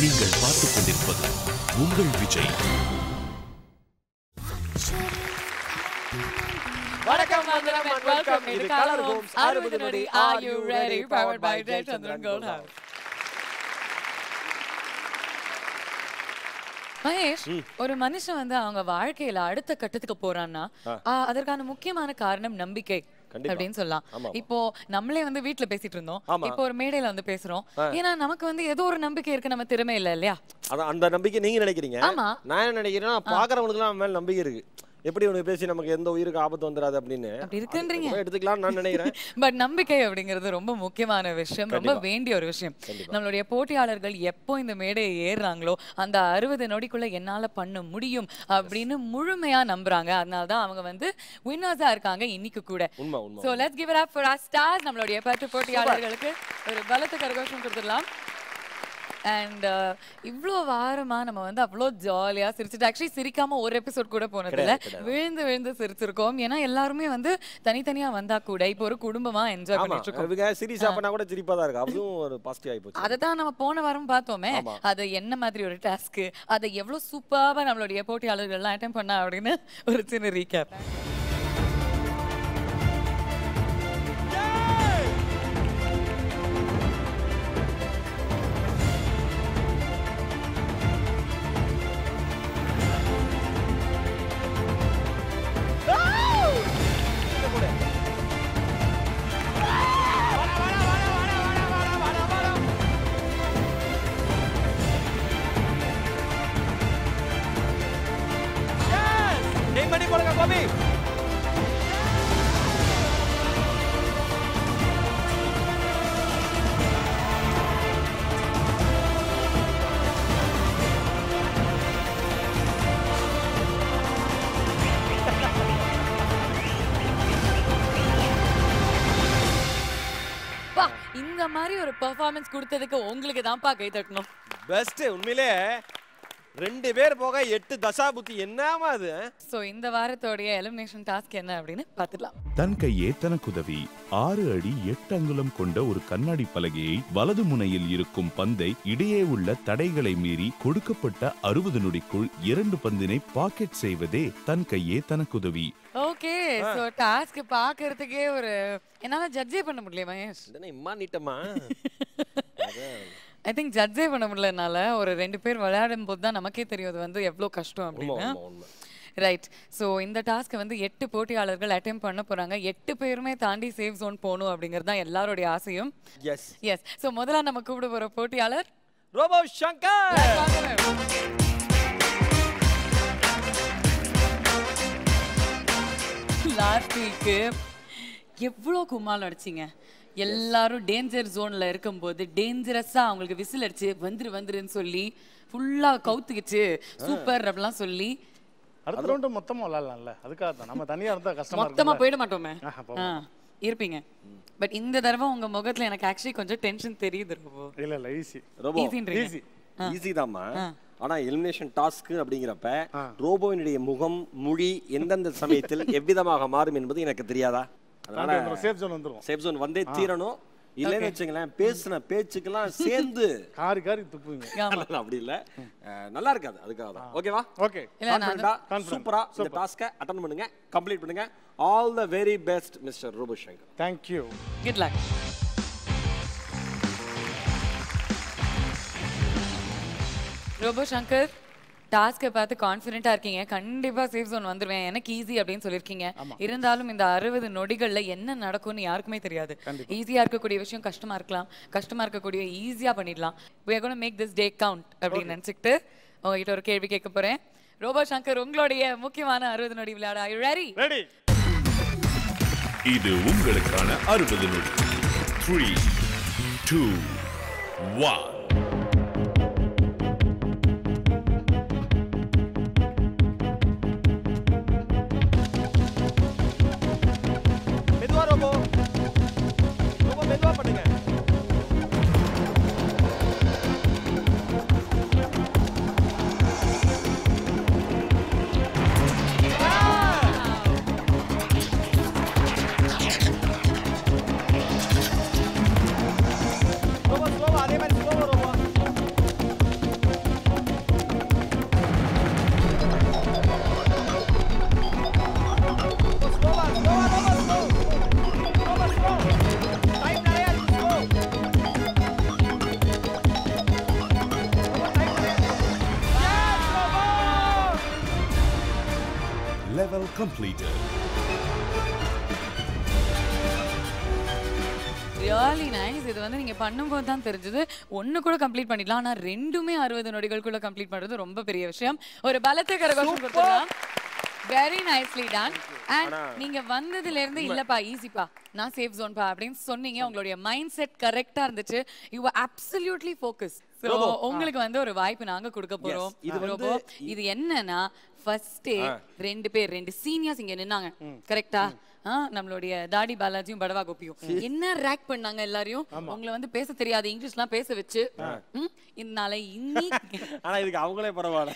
நீங்கள் பார்த்துக் கொண்டிருப்பது உங்கள் விஜய். வணக்கம் வந்தனம் and welcome to Color Homes 60 நொடி. Are you ready? Powered by Jayachandran Gold House. Mahesh, ஒரு மனுஷன் வந்து அவங்க வாழ்க்கையில அடுத்த கட்டத்துக்கு போறான்னா அதற்கான முக்கியமான காரணம் நம்பிக்கை அப்படின்னு சொல்லலாம். இப்போ நம்மளே வந்து வீட்டுல பேசிட்டு இருந்தோம், இப்போ ஒரு மேடையில வந்து பேசுறோம். ஏன்னா நமக்கு வந்து ஏதோ ஒரு நம்பிக்கை இருக்கு, நம்ம திறமை இல்ல இல்லையா? அந்த நம்பிக்கை நீங்க நினைக்கிறீங்க. நான் என்ன நினைக்கிறேன்னா, பாக்குறவங்களுக்கு எல்லாம் மேல நம்பிக்கை இருக்கு. எப்படி உனக்கு பேசி நமக்கு எந்த உயிருக்கு ஆபத்து வந்துடாது அப்படின்னு எடுத்துக்கலாம் நான் நினைக்கிறேன். பட் நம்பிக்கை அப்படிங்கிறது ரொம்ப முக்கியமான விஷயம், ரொம்ப வேண்டிய ஒரு விஷயம். நம்மளுடைய போட்டியாளர்கள் எப்போ இந்த மேடையை ஏறுறாங்களோ அந்த 60 நொடிக்குள்ள என்னால பண்ண முடியும் அப்படின்னு முழுமையா நம்புறாங்க. அதனாலதான் அவங்க வந்து வின்னர்ஸா இருக்காங்க இன்னைக்கு கூட. So let's give it up for our stars. நம்மளுடைய 10 போட்டியாளர்களுக்கு ஒரு பலத்த கரகோஷம் கொடுத்துடலாம். அண்ட் இவ்வளோ வாரமா நம்ம வந்து அவ்வளோ ஜாலியா சிரிச்சுட்டு, ஆக்சுவலி சிரிக்காம ஒரு எபிசோட் கூட போனதில்ல, விழுந்து விழுந்து சிரிச்சிருக்கோம். ஏன்னா எல்லாருமே வந்து தனித்தனியா வந்தா கூட இப்போ ஒரு குடும்பமா என்ஜாய் பண்ணிட்டு இருக்கோம். சீரியஸா பண்ணா கூட சிரிப்பா தான் இருக்கு. அதுவும் ஒரு பாசிட்டிவ் ஆயி போச்சு. அதை தான் நம்ம போன வாரம் பார்த்தோமே, அது என்ன மாதிரி ஒரு டாஸ்க், அதை எவ்வளவு சூப்பரா நம்மளுடைய போட்டியாளர்கள் எல்லாம் அட்டெண்ட் பண்ணா அப்படின்னு ஒரு சின்ன ரீகேப். இந்த மாதிரி ஒரு பெர்ஃபார்மன்ஸ் கொடுத்ததுக்கு உங்களுக்கு தான்ப்பா கை தட்டணும். பெஸ்ட். உண்மையிலே 2 பேர் போக 8 தசாபுத்தி என்னமா அது. சோ இந்த வாரத்தோட எலிமினேஷன் டாஸ்க் என்ன அப்படின்னு பார்த்துடலாம். தன் கையே தனக்குதவி. 6 அடி 8 அங்குலம் கொண்ட ஒரு கண்ணாடி பலகையை வலது முனையில் இருக்கும் பந்தை இடையே உள்ள தடைகளை மீறி கொடுக்கப்பட்ட 60 நொடிக்குள் 2 பந்தினை பாக்கெட் செய்வதே தன் கையே தனக்குதவி. ஓகே, சோ டாஸ்க் பாக்குறதுக்கே ஒரு என்னால ஜட்ஜே பண்ண முடியல மகேஷ். என்ன இம்மா நீட்டமா? ஐ திங்க் ஜட்ஜே பண்ண முடியலனால ஒரு 2 பேர் விளையாடும் போது தான் நமக்கே தெரியும் அது வந்து எவ்வளோ கஷ்டம் அப்படின்னு. ரைட். ஸோ இந்த டாஸ்க்கை வந்து 8 போட்டியாளர்கள் அட்டெம்ப் பண்ண போறாங்க. 8 பேருமே தாண்டி சேஃப் ஜோன் போகணும் அப்படிங்கிறது தான் எல்லாருடைய ஆசையும். S S. ஸோ முதல்ல நம்ம கூப்பிட போற போட்டியாளர் ரோபோ சங்கர். லாஸ்ட் வீக்கு எவ்வளோ கும்மால் அடிச்சிங்க. எல்லாரும் டேஞ்சர் ஜோன்ல இருக்கும்போது டேஞ்சரஸா அவங்களுக்கு விசில் அடிச்சு வந்துருன்னு சொல்லி ஃபுல்லா கவுத்துக்கிச்சு சூப்பர் அப்படிலாம் சொல்லி அடுத்த ரவுண்ட் மொத்தமா விளையாடலாம்ல. அதுக்காக தான் நம்ம தனியா இருந்தா கஷ்டமா இருக்கு. மொத்தமா போயிட மாட்டோமே. இருப்பீங்க. பட் இந்த தடவை உங்க முகத்துல எனக்கு ஆக்சுவலி கொஞ்சம் டென்ஷன் தெரியுது. ரொம்ப இல்ல ஈஸி. ரொம்ப ஈஸி தான்மா. ஆனா எலிமினேஷன் டாஸ்க் அப்படிங்கிறப்ப ரோபோவினுடைய முகம் மொழி எந்தெந்த சமயத்தில் எவ்விதமாக மாறும் என்பது எனக்கு தெரியாதா? அதனால சேஃப் ஜோன் வந்துரும். சேஃப் ஜோன் வந்தே தீரணும். இல்லன்னு வச்சுங்களேன், பேசின பேச்சுக்கெல்லாம் சேர்ந்து காரி துப்புவீங்க. அப்படி இல்ல, நல்லா இருக்காது. அதுக்காக தான். ஓகேவா? ஓகே. சூப்பரா இந்த டாஸ்கை அட்டெண்ட் பண்ணுங்க, கம்ப்ளீட் பண்ணுங்க. All the very best mister Robo Shankar. Thank you. Good luck. Robo Shankar, டாஸ்கை பார்த்து கான்ஃபிடென்ட்டா இருக்கீங்க, கண்டிப்பா சேஃப் ஜோன் வந்துருவேன், எனக்கு ஈஸி அப்படின்னு சொல்லியிருக்கீங்க. இருந்தாலும் இந்த 60 நொடிகள்ல என்ன நடக்கும்னு யாருக்குமே தெரியாது. ஈஸியா இருக்கக்கூடிய விஷயம் கஷ்டமா இருக்கலாம், கஷ்டமா இருக்கக்கூடிய ஈஸியா பண்ணிடலாம். we are going to make this day count அப்படின்னு நினைச்சிட்டு உங்ககிட்ட ஒரு கேள்வி கேட்க போறேன். ரோபோ சங்கர், உங்களுடைய முக்கியமான 60 நொடி விளையாட are you ready? Ready. இது உங்களுக்கான 60 நொடி. 3 2 1. completed. Really nice. இது வந்து நீங்க பண்ணும்போது தான் தெரிஞ்சது. ஒன்னு கூட கம்ப்ளீட் பண்ணிடலாம். ஆனா ரெண்டுமே 60 நொடிகளுக்குள்ள கம்ப்ளீட் பண்றது ரொம்ப பெரிய விஷயம். ஒரு பலத்த கரகோஷம் கொடுத்துடலாம். Very nicely ton. அண்ட் நீங்க வந்ததுல இருந்து இல்லப்பா ஈஸிப்பா நான் சேஃப் ஜோன் பா அப்படின்னு சொன்னீங்க. உங்களுடைய மைண்ட் செட் கரெக்டா இருந்துச்சு. You are absolutely focus. So உங்களுக்கு வந்து ஒரு வாய்ப்பு நாங்க கொடுக்க போறோம். இது என்னன்னா ஃபர்ஸ்டே ரெண்டு சீனியர்ஸ் இங்க நின்னாங்க. கரெக்டா? நம்மளுடைய தாடி பாலாஜியும் படவா கோபியும் என்ன ரேக் பண்ணாங்க எல்லாரையும். உங்களை வந்து பேச தெரியாது இங்கிலீஷ்லாம் பேச வச்சு இதனால இன்னைக்கு ஆனா இதுக்கு அவங்களே பரவாயில்ல.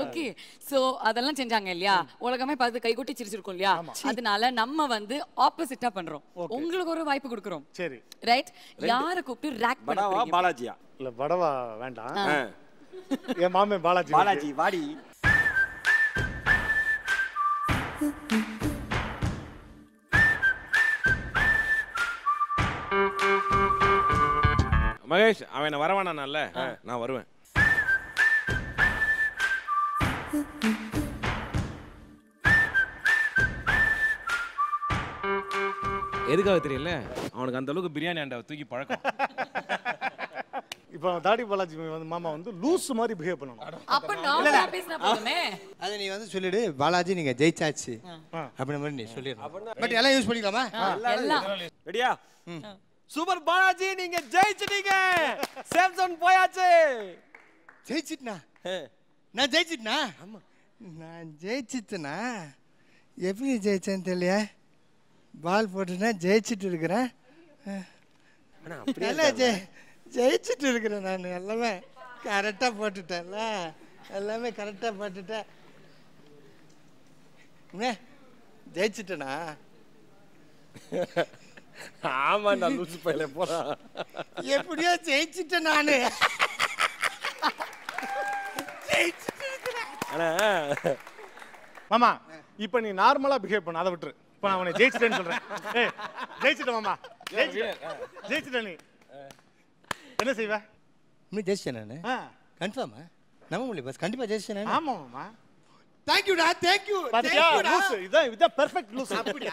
ஓகே சோ அதெல்லாம் செஞ்சாங்க இல்லையா, உலகமே பார்த்து கைகொட்டி சிரிச்சிருக்கோம் இல்லையா, அதனால நம்ம வந்து ஆப்போசிட்டா பண்றோம். உங்களுக்கு ஒரு வாய்ப்பு கொடுக்குறோம். சரி ரைட். யாரை கூப்பிட்டு ரேக் பண்ண பாலாஜியா இல்ல படவா வேண்டாம். என் மாமே பாலாஜி வாடி. மகேஷ் அவன் வரவானான்ல, நான் வருவேன். எதுக்காக தெரியல, அவனுக்கு அந்த அளவுக்கு பிரியாணி ஆண்டை தூக்கி பழக்கம். இப்போ தாடி பாலாஜி வந்து மாமா வந்து லூஸ் மாதிரி பிஹேவ் பண்ணணும். அப்ப நான் பேசினா போதுமே. அத நீ வந்து சொல்லிடு, பாலாஜி நீங்க ஜெயிச்சாச்சு அப்படி மாதிரி நீ சொல்லிடு. பட் எல்லாம் யூஸ் பண்ணிக்கலாமா? எல்லாம் ரெடியா? சூப்பர் பாலாஜி நீங்க ஜெயிச்சிட்டீங்க. சேஃப் ஜோன் போயாச்சு. ஜெயிச்சிட்டனா? நான் ஜெயிச்சிட்டனா? ஆமா நான் ஜெயிச்சிட்டனா? எப்படி ஜெயிச்சேன்னு தெரியல. பால் போட்டுனா ஜெயிச்சிட்டு இருக்கிறேன். அண்ணா அப்படியே இல்ல ஜெயிச்சிட்டு இருக்கிறேன் நான். எல்லாமே கரெக்டா போட்டுட்டேன்ல, எல்லாமே கரெக்டா போட்டுட்டேன். ஜெயிச்சிட்டனா? ஆமா நான் லூசு பையல போறா. எப்படியோ ஜெயிச்சிட்டேன் நானு. அண்ணா மாமா இப்போ நீ நார்மலா பிஹேவ் பண்ண, அதை விட்டுரு. இப்போ நான் உன்னை ஜெயிச்சிட்டேன்னு சொல்றேன். ஏய் ஜெயிச்சிட்ட மாமா, ஜெயிச்சிட்ட நீ என்ன செய்வ? நீ ஜெயிச்சிட்டேன் நானு. கன்ஃபார்மா? நம்ப முடியல பஸ், கண்டிப்பா ஜெயிச்சிட்டேன் நானு. ஆமா மாமா. தேங்க் யூ டா, தேங்க் யூ. பாத்தியா லூஸ், இதான் பெர்ஃபெக்ட் லூஸ். அப்படியே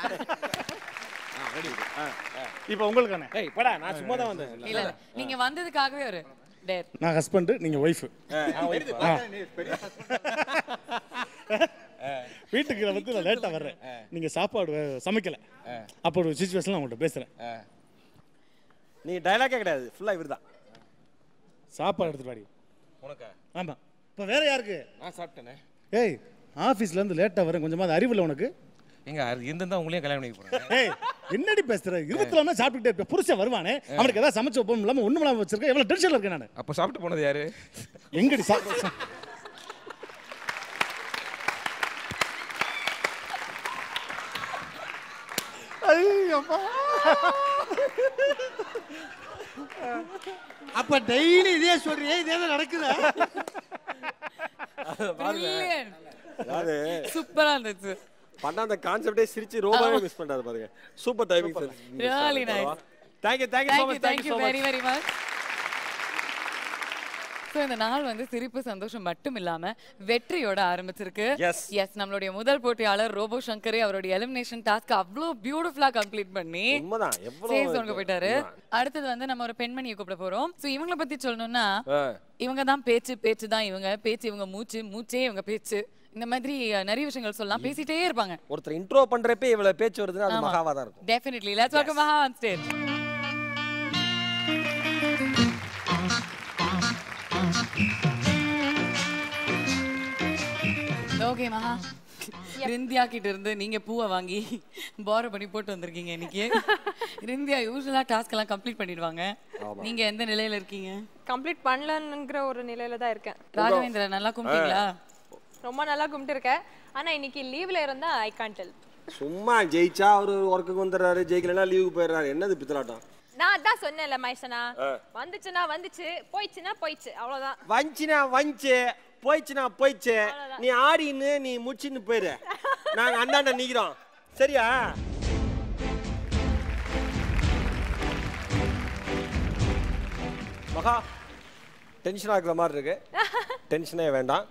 இப்போ உங்களுக்கு என்ன? ஏய் போடா, நான் சும்மா தான் வந்தேன். இல்ல நீங்க வந்ததுக்காகவே ஒரு டேர். நான் ஹஸ்பண்ட், நீங்க ஒய்ஃப். வீட்டுக்கு வந்து நான் லேட்டா வர்றேன், நீங்க சாப்பாடு சமைக்கல, அப்போ ஒரு சிச்சுவேஷன்ல உங்கள்கிட்ட பேசுறேன். நீ டயலாகே கிடையாது, ஃபுல்லா இவர்தான். சாப்பாடு எடுத்துட்டு வாடி. உனக்கா? ஆமா. இப்போ வேற யாருக்கு? நான் சாப்பிட்டேனே. ஏய் ஆஃபீஸ்ல இருந்து லேட்டா வரேன், கொஞ்சமா அறிவில்லை உனக்கு? எங்க இருந்தா உங்களையும் கல்யாணம் பண்ணி போறேன். ஏய் என்னடி பேசுற? 24 சாப்பிட்டுட்டே இருப்பேன். புருஷன் வருவானே, அவனுக்கு ஏதாவது சமைச்சு வைப்போம் இல்லாம ஒண்ணும் இல்லாம வச்சிருக்கேன். எவ்வளவு டென்ஷன்ல இருக்கேன் நான். அப்ப சாப்பிட்டு போனது யாரு? எங்கடி அப்ப டெய்லி இதே சொல்றியே, இதே நடக்குதா? அதாவது சூப்பரா இருந்துச்சு. பண்ண அந்த கான்செப்டே சிரிச்சு ரோபாவே மிஸ் பண்றாரு பாருங்க. Super timing sir. Really nice. Thank you so much. Thank you very much. So இந்த நாள் வந்து சிரிப்பு சந்தோஷம் மட்டும் இல்லாம வெற்றியோட ஆரம்பிச்சிருக்கு. எஸ் நம்மளுடைய முதல் போட்டியாளர் ரோபோ சங்கரே அவருடைய எலிமினேஷன் டாஸ்க் அவ்வளோ பியூட்டிஃபுல்லா கம்ப்ளீட் பண்ணி சேஃப் ஜோனுக்கு போயிட்டாரு. அடுத்தது வந்து நம்ம ஒரு பெண்மணியை கூப்பிட போறோம். ஸோ இவங்களை பத்தி சொல்லணும்னா இவங்க தான் பேச்சு தான் இவங்க பேச்சு, இவங்க மூச்சே இவங்க பேச்சு. இந்த மாதிரி நிறைய விஷயங்கள் சொல்லலாம், பேசிட்டே இருப்பாங்க. ஒருத்தர் இன்ட்ரோ பண்றப்பே இவ்வளவு பேச்சு வருதுன்னா அது மகாவா தான் இருக்கும். டெஃபினெட்லி. லெட்ஸ் வெல்கம் மகா ஆன் ஸ்டேஜ். ஓகே மகா, ரிந்தியா கிட்ட இருந்து நீங்க பூவை வாங்கி போர பண்ணி போட்டு வந்திருக்கீங்க இன்னைக்கு. ரிந்தியா யூசுவலா டாஸ்க் எல்லாம் கம்ப்ளீட் பண்ணிடுவாங்க, நீங்க எந்த நிலையில இருக்கீங்க? கம்ப்ளீட் பண்ணலங்கிற ஒரு நிலையில தான் இருக்கேன். ராகவேந்திரன் நல்லா கும்பிட்டீங்களா? ரொம்ப நல்லா கும்பிட்டு இருக்கேன். ஆனா இன்னைக்கு லீவ்ல இருந்தா ஐ கான்ட் டெல். சும்மா ஜெயிச்சா அவரு ஒர்க்குக்கு வந்துடுறாரு, ஜெயிக்கலன்னா லீவுக்கு போயிடுறாரு. என்னது பித்தலாட்டம்? நான் அதான் சொன்னேன்ல மைசனா, வந்துச்சுன்னா வந்துச்சு, போயிடுச்சுன்னா போயிடுச்சு, அவ்வளவுதான். வந்துச்சுன்னா வந்துச்சு, போயிடுச்சுன்னா போயிடுச்சு. நீ ஆடின்னு நீ முடிச்சுன்னு போயிரு, நாங்க அந்தாண்ட நிக்கிறோம். சரியா? மகா டென்ஷன் ஆகுற மாதிரி இருக்கு. டென்ஷனே வேண்டாம்.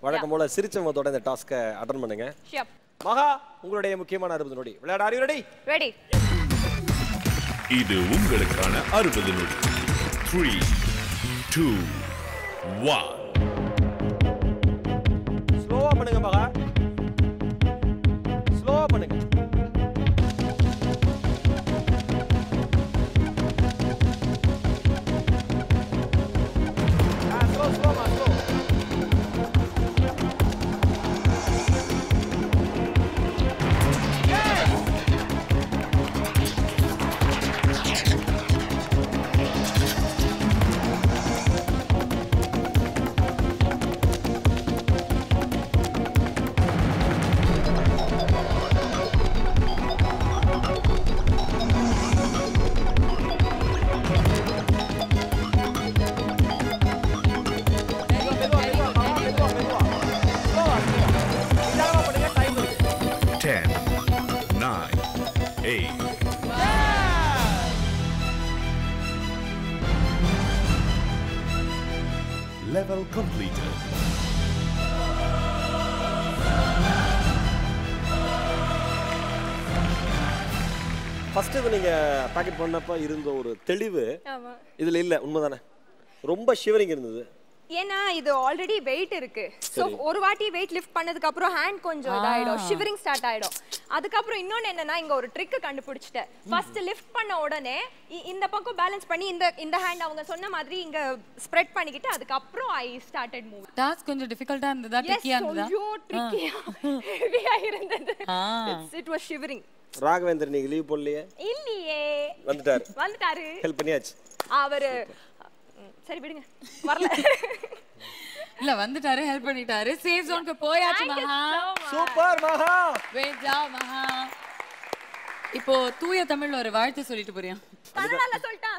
வழக்கம் போல சிரிச்ச முகத்தோட இந்த டாஸ்கை அட்டெண்ட் பண்ணுங்க. மகா, உங்களுடைய முக்கியமான 60 நொடி விளையாட. Are you ready? ரெடி. இது உங்களுக்கான 60 நொடி. 3 2 1. ஸ்லோவா பண்ணுங்க மகா. ஸ்லோவா பண்ணுங்க. Level completed. ஃபர்ஸ்ட் இது நீங்க பாக்கெட் பண்ணப்ப இருந்த ஒரு தெளிவு இதுல இல்ல, உண்மைதானே? ரொம்ப ஷிவரிங் இருந்தது. ஏன்னா இது ஆல்ரெடி வெயிட் இருக்கு. சோ ஒரு வாட்டி வெயிட் லிஃப்ட் பண்ணதுக்கு அப்புறம் ஹேண்ட் கொஞ்சம் இதாயிடும், ஷிவரிங் ஸ்டார்ட் ஆயிடும். அதுக்கப்புறம் இன்னொன்னு என்னன்னா, இங்க ஒரு ட்ரிக் கண்டுபிடிச்சிட்டேன். ஃபர்ஸ்ட் லிஃப்ட் பண்ண உடனே இந்த பக்கம் பேலன்ஸ் பண்ணி இந்த ஹேண்ட் அவங்க சொன்ன மாதிரி இங்க ஸ்ப்ரெட் பண்ணிக்கிட்டு அதுக்கப்புறம் ஐ ஸ்டார்டட் மூவ். டாஸ்க் கொஞ்சம் டிஃபிகல்ட்டா இருந்ததா? ட்ரிக்கியா இருந்ததா? ஐயோ ட்ரிக்கியா ஹெவியா இருந்தது. It was shivering. ராகவேந்தர் நீங்க லீவ் போடலையே? இல்லையே, வந்துட்டாரு. ஹெல்ப் பண்ணியாச்சு அவரு. சரி விடுங்க, வரல. இல்ல வந்துட்டாரு, ஹெல்ப் பண்ணிட்டாரு. சேஃப் ஜோனுக்கு போயாச்சு மகா. சூப்பர் மகா. வேஜா மகா. இப்போ தூய தமிழ்ல ஒரு வாழ்த்து சொல்லிட்டு போறியா? ಕನ್ನಡಲ್ಲ சொல்லிட்டா?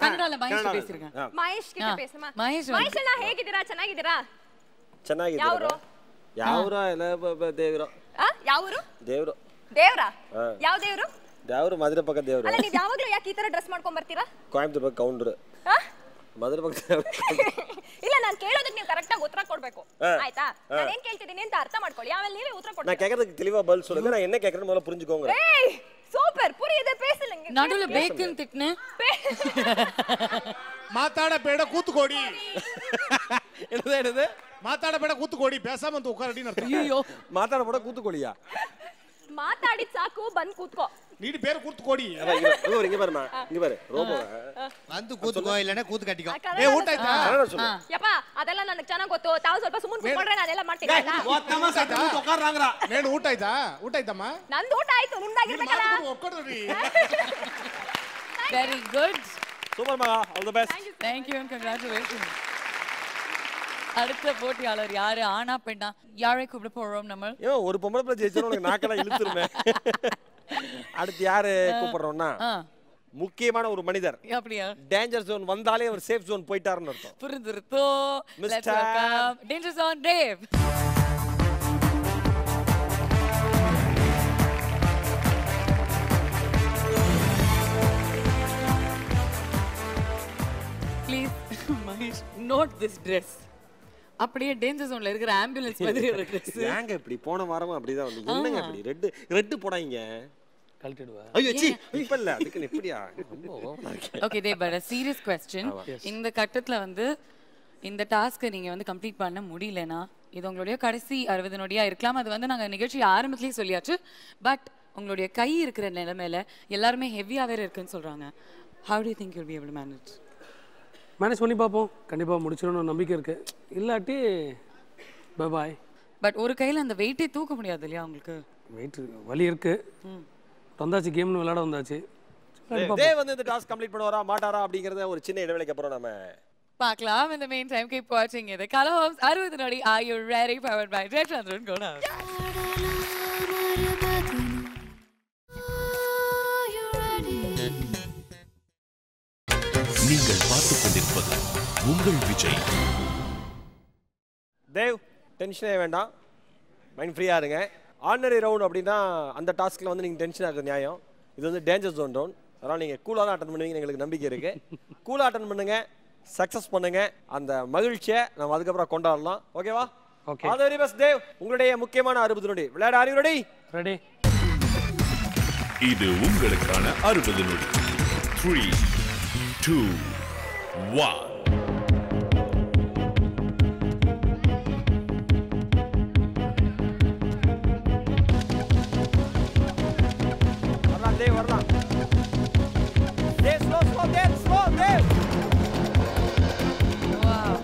ಕನ್ನಡಲ್ಲ ಮಹೇಶ್ பேசிருங்க. ಮಹೇಶ್ கிட்ட பேசுமா? ಮಹೇಶ್ ನಾ ಹೇಗಿದ್ದೀರಾ? ಚೆನ್ನಾಗಿದ್ದೀರಾ? ಚೆನ್ನಾಗಿದ್ದೀರಾ? ಯಾವೂರ? ಇಲ್ಲ ದೇವ್ರು. ಯಾವೂರು? ದೇವ್ರು. ದೇವ್ರಾ? ಯಾವ ದೇವ್ರು? ದೇವ್ರು ಮಧುರೆ ಪಕ್ಕ ದೇವ್ರು. ಅಲ್ಲ ನೀವು ಯಾವಾಗಲೂ ಯಾಕೆ ಈ ತರ ಡ್ರೆಸ್ ಮಾಡ್ಕೊಂಡು ಬರ್ತೀರಾ? ಕೊಯಂಬತ್ತೂರು ಪಕ್ಕ ಕೌಂಡ್ರು. ಮಧುರೆ ಪಕ್ಕ ಇಲ್ಲ, ನಾನು ಕೇಳೋದಕ್ಕೆ ನೀವು ಕರೆಕ್ಟ್ ಆಗಿ ಉತ್ತರ ಕೊಡಬೇಕು. ಆಯ್ತಾ? ನಾನು ಏನು ಕೇಳ್ತಿದ್ದೀನಿ ಅಂತ ಅರ್ಥ ಮಾಡ್ಕೊಳ್ಳಿ, ಆಮೇಲೆ ನೀವೇ ಉತ್ತರ ಕೊಡ್ತೀರಾ. நான் கேக்குறதுக்கு தெளிவா பதில் சொல்லுங்க. நான் என்ன கேக்குறேன்னு முதல்ல புரிஞ்சுக்கோங்க. ஏய் சூப்பர், புரியுது, பேசலங்க. நடுவுல பேக்கன் திட்னே. மாத்தாட பேட கூத்துக்கோடி. என்னது? மாத்தாட பேட கூத்துக்கோடி. பேசாம வந்து உட்காரடின்னு அர்த்தம். ஐயோ, மாத்தாட பேட கூத்துக்கோடியா? ಮಾತಾಡಿ ಸಾಕು, ಬಂದು ಕೂತ್ಕೋ. நீடி பேர் கூத்துக்கோடி. இங்க பாருமா, இங்க பாரு. ரோபோ வந்து ಕೂತ್ಕೋ, ಇಲ್ಲನೆ ಕೂತು ಕಟ್ಟಿಕೋ. ಏ ಊಟ ಆಯ್ತಾ? ಯಪ್ಪ ಅದೆಲ್ಲ ನನಗೆ ಚೆನ್ನಾಗಿ ಗೊತ್ತು. ತಾವು ಸ್ವಲ್ಪ ಸುಮ್ಮನೆ ಕೂತ್ಕೊಂಡ್ರೆ ನಾನು ಎಲ್ಲ ಮಾಡ್ತೀನಿ. నేను ಊಟ ಆಯ್ತಾ? ಊಟ ಆಯ್ತಮ್ಮ? ನಂದು ಊಟ ಆಯ್ತು, ನಿಮ್ದಾಗಿರ್ಬೇಕಲ್ಲ. ಒಕ್ಕಡ್ರಿ. Very good. Super Maha, all the best. Thank you and congratulations. அடுத்த போட்டியாளர் யாரு? ஆனா பெண்ணா? யாரை கூப்பிட போறோம் நம்ம? ஏ ஒரு பொம்பளை பிள்ளை ஜெயிச்சா உனக்கு நாக்கெல்லாம் இழுத்துருமே. அடுத்து யாரு கூப்பிடுறோம்னா, முக்கியமான ஒரு மனிதர். அப்படியா? டேஞ்சர் ஜோன் வந்தாலே அவர் சேஃப் ஜோன் போயிட்டாருன்னு அர்த்தம். புரிஞ்சிருத்தோ. Let's welcome Danger Zone Dave. Please, Mahesh, note this dress. அப்படியே டேஞ்சர் ஜோன்ல இருக்கிற ஆம்புலன்ஸ் மாதிரி ஒரு Dress. ஏங்க இப்படி போன வாரமும் அப்படிதான் வந்து. என்னங்க இப்படி ரெட் போடாதீங்க. கழட்டிடுவா. ஐயோ சி, இப்ப இல்ல. அதுக்கு எப்படியா? ரொம்ப ஓவரா இருக்கு. Okay day, but a serious question. இந்த கட்டத்துல வந்து இந்த டாஸ்க்கை நீங்க வந்து கம்ப்ளீட் பண்ண முடியலனா இது உங்களுடைய கடைசி 60 நொடியா இருக்கலாம். அது வந்து நாங்க நிகழ்ச்சி ஆரம்பத்திலேயே சொல்லியாச்சு. பட் உங்களுடைய கை இருக்கிற நிலைமையில எல்லாருமே ஹெவியா வேற இருக்குன்னு சொல்றாங்க. How do you think you'll be able to manage? Manage பண்ணி பார்ப்போம். கண்டிப்பாக முடிச்சிடணும் நம்பிக்கை இருக்கு. இல்லாட்டி பை பாய். பட் ஒரு கையில் அந்த வெயிட்டே தூக்க முடியாது இல்லையா உங்களுக்கு? வெயிட் வலி இருக்கு. வந்தாச்சு, கேம்னு விளையாட வந்தாச்சு. டேய் வந்து இந்த டாஸ்க் கம்ப்ளீட் பண்ணுவாரா மாட்டாரா அப்படிங்கறத ஒரு சின்ன இடைவேளைக்கு அப்புறம் நாம பார்க்கலாம். In the meantime, keep watching இது Color Homes 60 நொடி. Are you ready? Powered by Jaychandran Gona. நீங்கள் பார்த்துக் கொண்டிருப்பது உங்கள் விஜய். தேவ், டென்ஷனே வேண்டாம், மைண்ட் ஃப்ரீயா இருங்க. ஆர்டினரி ரவுண்ட் அப்படின்னா அந்த டாஸ்க்ல வந்து நீங்க டென்ஷனா இருக்க நியாயம். இது வந்து டேஞ்சர் ஜோன் ரவுண்ட். அதனால நீங்க கூலா தான் அட்டெண்ட் பண்ணுவீங்கன்னு எங்களுக்கு நம்பிக்கை இருக்கு. கூலா அட்டெண்ட் பண்ணுங்க. சக்சஸ் பண்ணுங்க. அந்த மகிழ்ச்சியை நம்ம அதுக்கப்புறம் கொண்டாடலாம். ஓகேவா? Okay. All the very best Dev. உங்களுடைய முக்கியமான 60 நொடி விளையாட ஆர் யூ ரெடி? ரெடி. இது உங்களுக்கான 60 நொடி. 3 2 1 வரலாம் தேவ், வரலாம். Dev slow slow Dev slow Dev. Wow.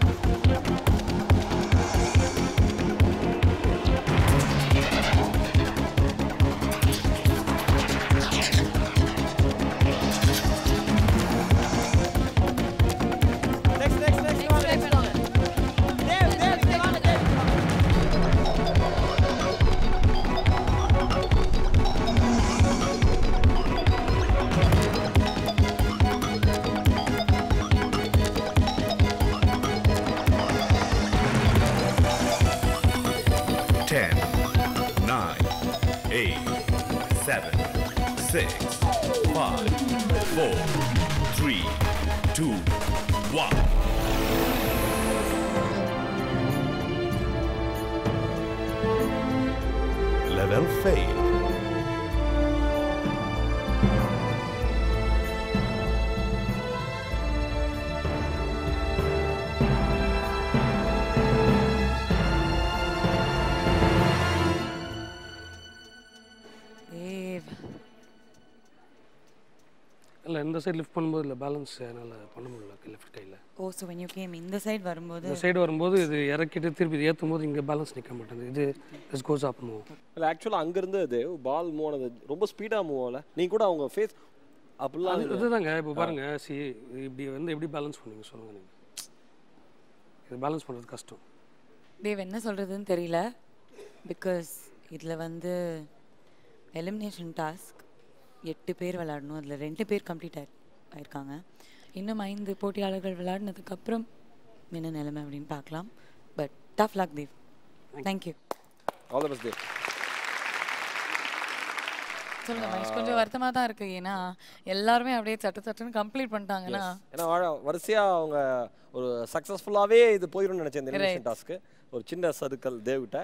Level failed. இல்லை இந்த சைடு லிஃப்ட் பண்ணும்போது இல்லை பேலன்ஸ் என்னால் பண்ண முடியல லெஃப்ட் கையில். ஓ ஸோ when you came இந்த சைடு வரும்போது இந்த சைடு வரும்போது இது இறக்கிட்டு திருப்பி ஏற்றும் போது இங்கே பேலன்ஸ் நிற்க மாட்டேங்குது. இது திஸ் கோஸ் அப் மூவ். இல்லை ஆக்சுவலாக அங்கேருந்து அது பால் மூவ் ஆனது ரொம்ப ஸ்பீடாக மூவ் ஆகல. நீ கூட அவங்க ஃபேஸ் அப்படிலாம் இதுதாங்க இப்போ பாருங்க. இப்படி வந்து எப்படி பேலன்ஸ் பண்ணுவீங்க சொல்லுங்க. நீங்கள் இது பேலன்ஸ் பண்ணுறது கஷ்டம். தேவ் என்ன சொல்கிறதுன்னு தெரியல. பிகாஸ் இதில் வந்து எலிமினேஷன் டாஸ்க் 8 பேர் விளையாடணும். அதில் 2 பேர் கம்ப்ளீட் ஆயிருக்காங்க. இன்னும் 5 போட்டியாளர்கள் விளையாடினதுக்கப்புறம் என்ன நிலைமை அப்படின்னு பார்க்கலாம். But tough luck Dev. Thank you. All the best Dev. சொல்லுங்க மகேஷ். கொஞ்சம் வருத்தமாக தான் இருக்குது. ஏன்னா எல்லாருமே அப்படியே சட்டுன்னு கம்ப்ளீட் பண்ணிட்டாங்கன்னா ஏன்னா வரிசையாக அவங்க ஒரு சக்ஸஸ்ஃபுல்லாகவே இது போயிடும்னு நினச்சேன் இந்த எலிமினேஷன் டாஸ்க்கு. ஒரு சின்ன சர்க்கிள் தேவ்கிட்ட.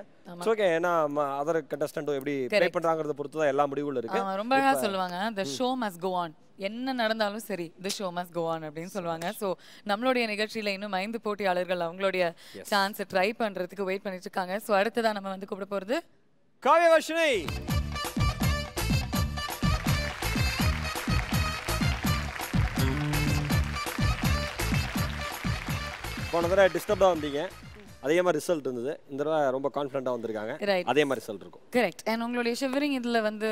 ஓகே. ஏன்னா அதர் கண்டஸ்டன்ட்டும் எப்படி ப்ளே பண்ணுறாங்கிறத பொறுத்து தான் எல்லா முடிவுகளும் இருக்கு. ரொம்ப அழகாக சொல்லுவாங்க the show must go on. என்ன நடந்தாலும் சரி the show must go on அப்படின்னு சொல்லுவாங்க. ஸோ நம்மளுடைய நிகழ்ச்சியில் இன்னும் 5 போட்டியாளர்கள் அவங்களுடைய சான்ஸை ட்ரை பண்ணுறதுக்கு வெயிட் பண்ணிட்டு இருக்காங்க. ஸோ அடுத்ததான் நம்ம வந்து கூப்பிட போகிறது காவ்யவர்ஷினி. போன தடவை டிஸ்டர்ப்டாக வந்தீங்க. அதே மாதிரி ரிசல்ட் இருந்தது. இந்த தடவை ரொம்ப கான்ஃபிடென்ட்டாக வந்திருக்காங்க. அதே மாதிரி ரிசல்ட் இருக்கும். கரெக்ட். அண்ட் உங்களுடைய ஷிவரிங் இதில் வந்து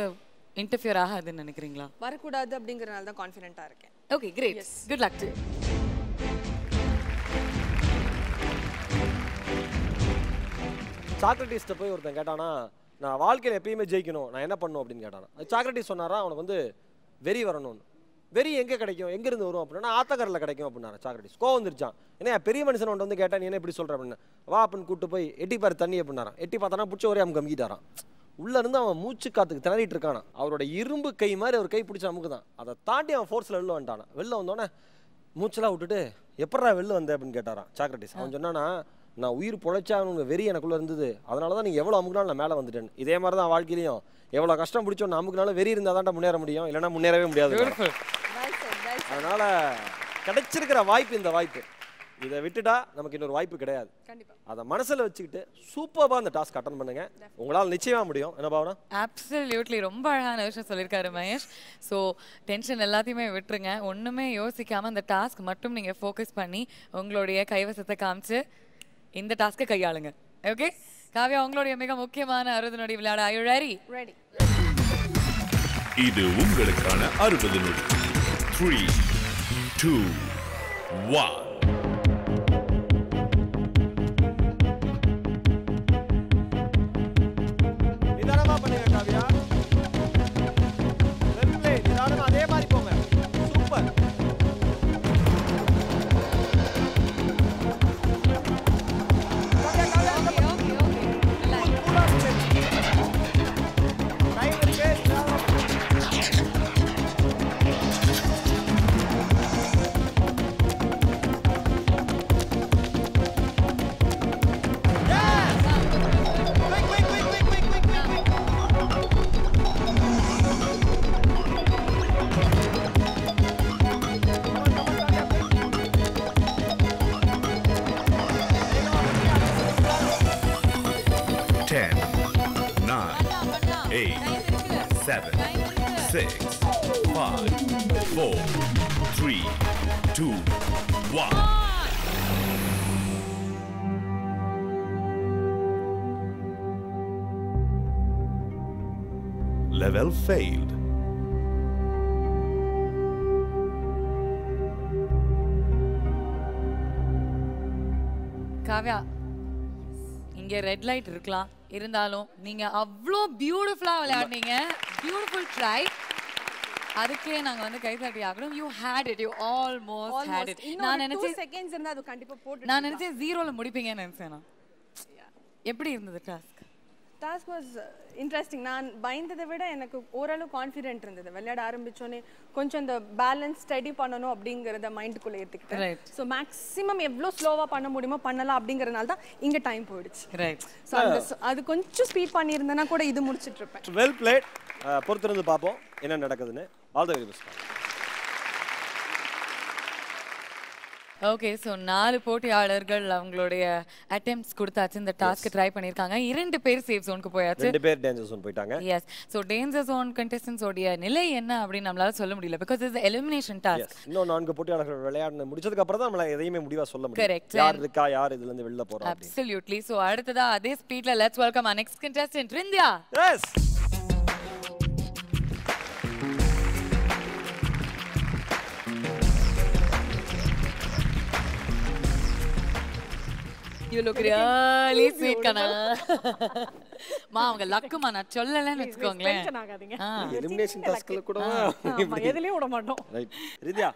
இன்டர்ஃபியர் ஆகாதுன்னு நினைக்கிறீங்களா? வரக்கூடாது அப்படிங்கறனால தான் கான்ஃபிடென்ட்டாக இருக்கேன். Okay great. Good luck to you. சாக்ரட்டிஸ்ட்டை போய் ஒருத்தன் கேட்டானா நான் வாழ்க்கையில் எப்பயுமே ஜெயிக்கணும் நான் என்ன பண்ணணும் அப்படின்னு கேட்டானா. சாக்ரட்டிஸ் சொன்னாரா அவனுக்கு வந்து வெறி வரணும்னு. வெறி எங்கே கிடைக்கும், எங்கேருந்து வரும் அப்படின்னா ஆத்தக்கரில் கிடைக்கும் அப்படின்னாரு சாக்ரட்டிஸ். கோவம் வந்துருச்சான். ஏன்னா பெரிய மனுஷன் ஒன்று வந்து கேட்டா நீ என்ன இப்படி சொல்கிற அப்படின்னு. வா அப்படின்னு கூப்பிட்டு போய் எட்டி பாரு தண்ணி அப்படின்னாரான். எட்டி பார்த்தானா பிடிச்ச ஒரே அமுக்கு அமுக்கிட்டாரான். உள்ளேருந்து அவன் மூச்சு காத்துக்கு திணறிட்டு இருக்கானா. அவரோட இரும்பு கை மாதிரி அவர் கை பிடிச்ச அமுக்கு தான். அதை தாண்டி அவன் ஃபோர்ஸில் வெளில வந்துட்டானா. வெளில வந்தோடனே மூச்செல்லாம் விட்டுட்டு எப்படா வெளில வந்தேன் அப்படின்னு கேட்டாரான் சாக்ரட்டிஸ். அவன் சொன்னானா நான் உயிர் பொழைச்சா அவனுக்கு வெறி எனக்குள்ளே இருந்தது. அதனால தான் நீங்கள் எவ்வளோ அமுக்குனாலும் நான் மேலே வந்துட்டேன். இதே மாதிரி தான் வாழ்க்கையிலையும் எவ்வளோ கஷ்டம் பிடிச்சோம் அமுக்குனாலும் வெறி இருந்தால் தான் முன்னேற முடியும். இல்லைன்னா முன்னேறவே முடியாது. அதனால கிடைச்சிருக்கிற வாய்ப்பு இந்த வாய்ப்பு. இதை விட்டுட்டா நமக்கு இன்னொரு வாய்ப்பு கிடையாது. அதை மனசில் வச்சுக்கிட்டு சூப்பராக அந்த டாஸ்க் அட்டன் பண்ணுங்க. உங்களால் நிச்சயமாக முடியும். என்ன பாவனா? அப்சல்யூட்லி. ரொம்ப அழகான விஷயம் சொல்லியிருக்காரு மகேஷ். ஸோ டென்ஷன் எல்லாத்தையுமே விட்டுருங்க. ஒன்றுமே யோசிக்காமல் அந்த டாஸ்க் மட்டும் நீங்கள் ஃபோக்கஸ் பண்ணி உங்களுடைய கைவசத்தை காமிச்சு இந்த டாஸ்க்கை கையாளுங்க. ஓகே காவ்யா, உங்களுடைய மிக முக்கியமான 60 நொடி விளையாட are you ready? Ready. இது உங்களுக்கான 60 நொடி. 3 2 1 நிதானமா பண்ணுங்க காவ்யா. Well play. நிதானமா அதே மாதிரி போங்க. சூப்பர். 7, 6, 5, 4, 3, 2, 1. Level failed. காவ்யா, இங்க ரெட் லைட் இருக்கலாம், இருந்தாலும் நீங்க அவ்வளோ பியூட்டிஃபுல்லா விளையாடுனீங்க. Beautiful try. அதுக்கே நாங்க வந்து கைதட்டி ஆகணும். You hate it, you almost hate it. நான் நினைச்சேன் 2 செகண்ட்ஸ் இருந்தா அது கண்டிப்பா போட்டு நான் நினைச்சேன் 0ல முடிப்பீங்கன்னு நினைச்சேன். நான் எப்படி இருந்தது டாஸ்க் வாஸ் இன்ட்ரெஸ்டிங். நான் பயந்ததை விட எனக்கு ஓரளவு கான்ஃபிடென்ட் இருந்தது. விளையாட ஆரம்பிச்சோன்னே கொஞ்சம் இந்த பேலன்ஸ் ஸ்டடி பண்ணணும் அப்படிங்கிறத மைண்டுக்குள்ளே ஏற்றிக்கிட்டேன். ஸோ மேக்ஸிமம் எவ்வளோ ஸ்லோவாக பண்ண முடியுமோ பண்ணலாம் அப்படிங்கிறதுனால தான் இங்கே டைம் போயிடுச்சு. ஸோ அது கொஞ்சம் ஸ்பீட் பண்ணியிருந்தேன்னா கூட இது முடிச்சிட்டு இருப்பேன். Well plate. பொறுத்திருந்து பார்ப்போம் என்ன நடக்குதுன்னு. All the very best. Okay, so 4 போட்டியாளர்கள் அவங்களுடைய அட்டெம்ப்ட்ஸ் கொடுத்தாச்சு. இந்த டாஸ்க் ட்ரை பண்ணியிருக்காங்க. 2 பேர் சேஃப் ஜோனுக்கு போயாச்சு. 2 பேர் டேஞ்சர் ஜோன் போயிட்டாங்க. Yes. So danger zone contestants உடைய நிலை என்ன அப்படின்னு நம்மளால சொல்ல முடியல. Because it's elimination task. இன்னும் 4 போட்டியாளர்கள் விளையாட முடிச்சதுக்கு அப்புறம் தான் நம்மளால எதையுமே முடிவா சொல்ல முடியும். கரெக்ட். யார் இருக்கா, யார் இதுல இருந்து வெளில போறா. அப்சல்யூட்லி. ஸோ அடுத்ததா அதே ஸ்பீட்ல let's welcome our next contestant ரிந்தியா. Yes. You look really sweet kana. மா அவங்க லக்குமா நான் சொல்லலன்னு வெச்சுக்கோங்களேன். டென்ஷன் ஆகாதீங்க. எலிமினேஷன் டாஸ்க்ல கூட எதுலயும் விட மாட்டோம். ரைட். ரிதியா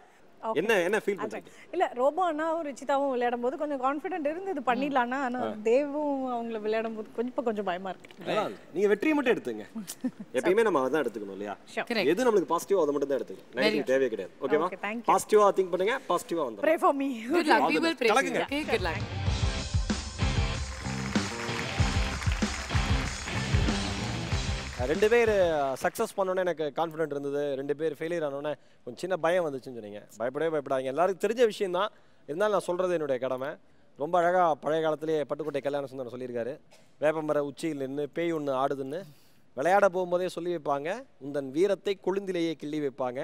என்ன ஃபீல் பண்றீங்க? இல்ல ரோபோ அண்ணாவும் ரிச்சிதாவும் விளையாடும்போது கொஞ்சம் கான்ஃபிடென்ட் இருந்தது பண்ணிடலாம்னா. ஆனா தேவும் அவங்கள விளையாடும்போது கொஞ்சம் பயமா இருக்கு. நீங்க வெற்றியை மட்டும் எடுத்துங்க. எப்பயுமே நம்ம அதான் எடுத்துக்கணும் இல்லையா? எது நமக்கு பாசிட்டிவா அதை மட்டும் தான் எடுத்துக்கணும். நெகட்டிவ் தேவையே கிடையாது. ஓகேவா? பாசிட்டிவா திங்க் பண்ணுங்க, பாசிட்டிவா வந்துரும். Pray for me. Good luck. We will pray for you. Okay, good luck. ரெண்டு பேர் சக்ஸஸ் பண்ணோன்னே எனக்கு கான்ஃபிடென்ட் இருந்தது. 2 பேர் ஃபெயிலியர் ஆனோன்னே கொஞ்சம் சின்ன பயம் வந்துச்சுன்னு சொன்னீங்க. பயப்படவே பயப்படாதீங்க. எல்லாருக்கும் தெரிஞ்ச விஷயம் தான், இருந்தாலும் நான் சொல்கிறது என்னுடைய கடமை. ரொம்ப அழகாக பழைய காலத்திலேயே பட்டுக்கோட்டை கல்யாண சுந்தரம் சொல்லியிருக்காரு. வேப்பமர உச்சியில் நின்று பேய் ஒன்று ஆடுதுன்னு விளையாட போகும்போதே சொல்லி வைப்பாங்க. உந்தன் வீரத்தை கொழுந்திலேயே கிள்ளி வைப்பாங்க.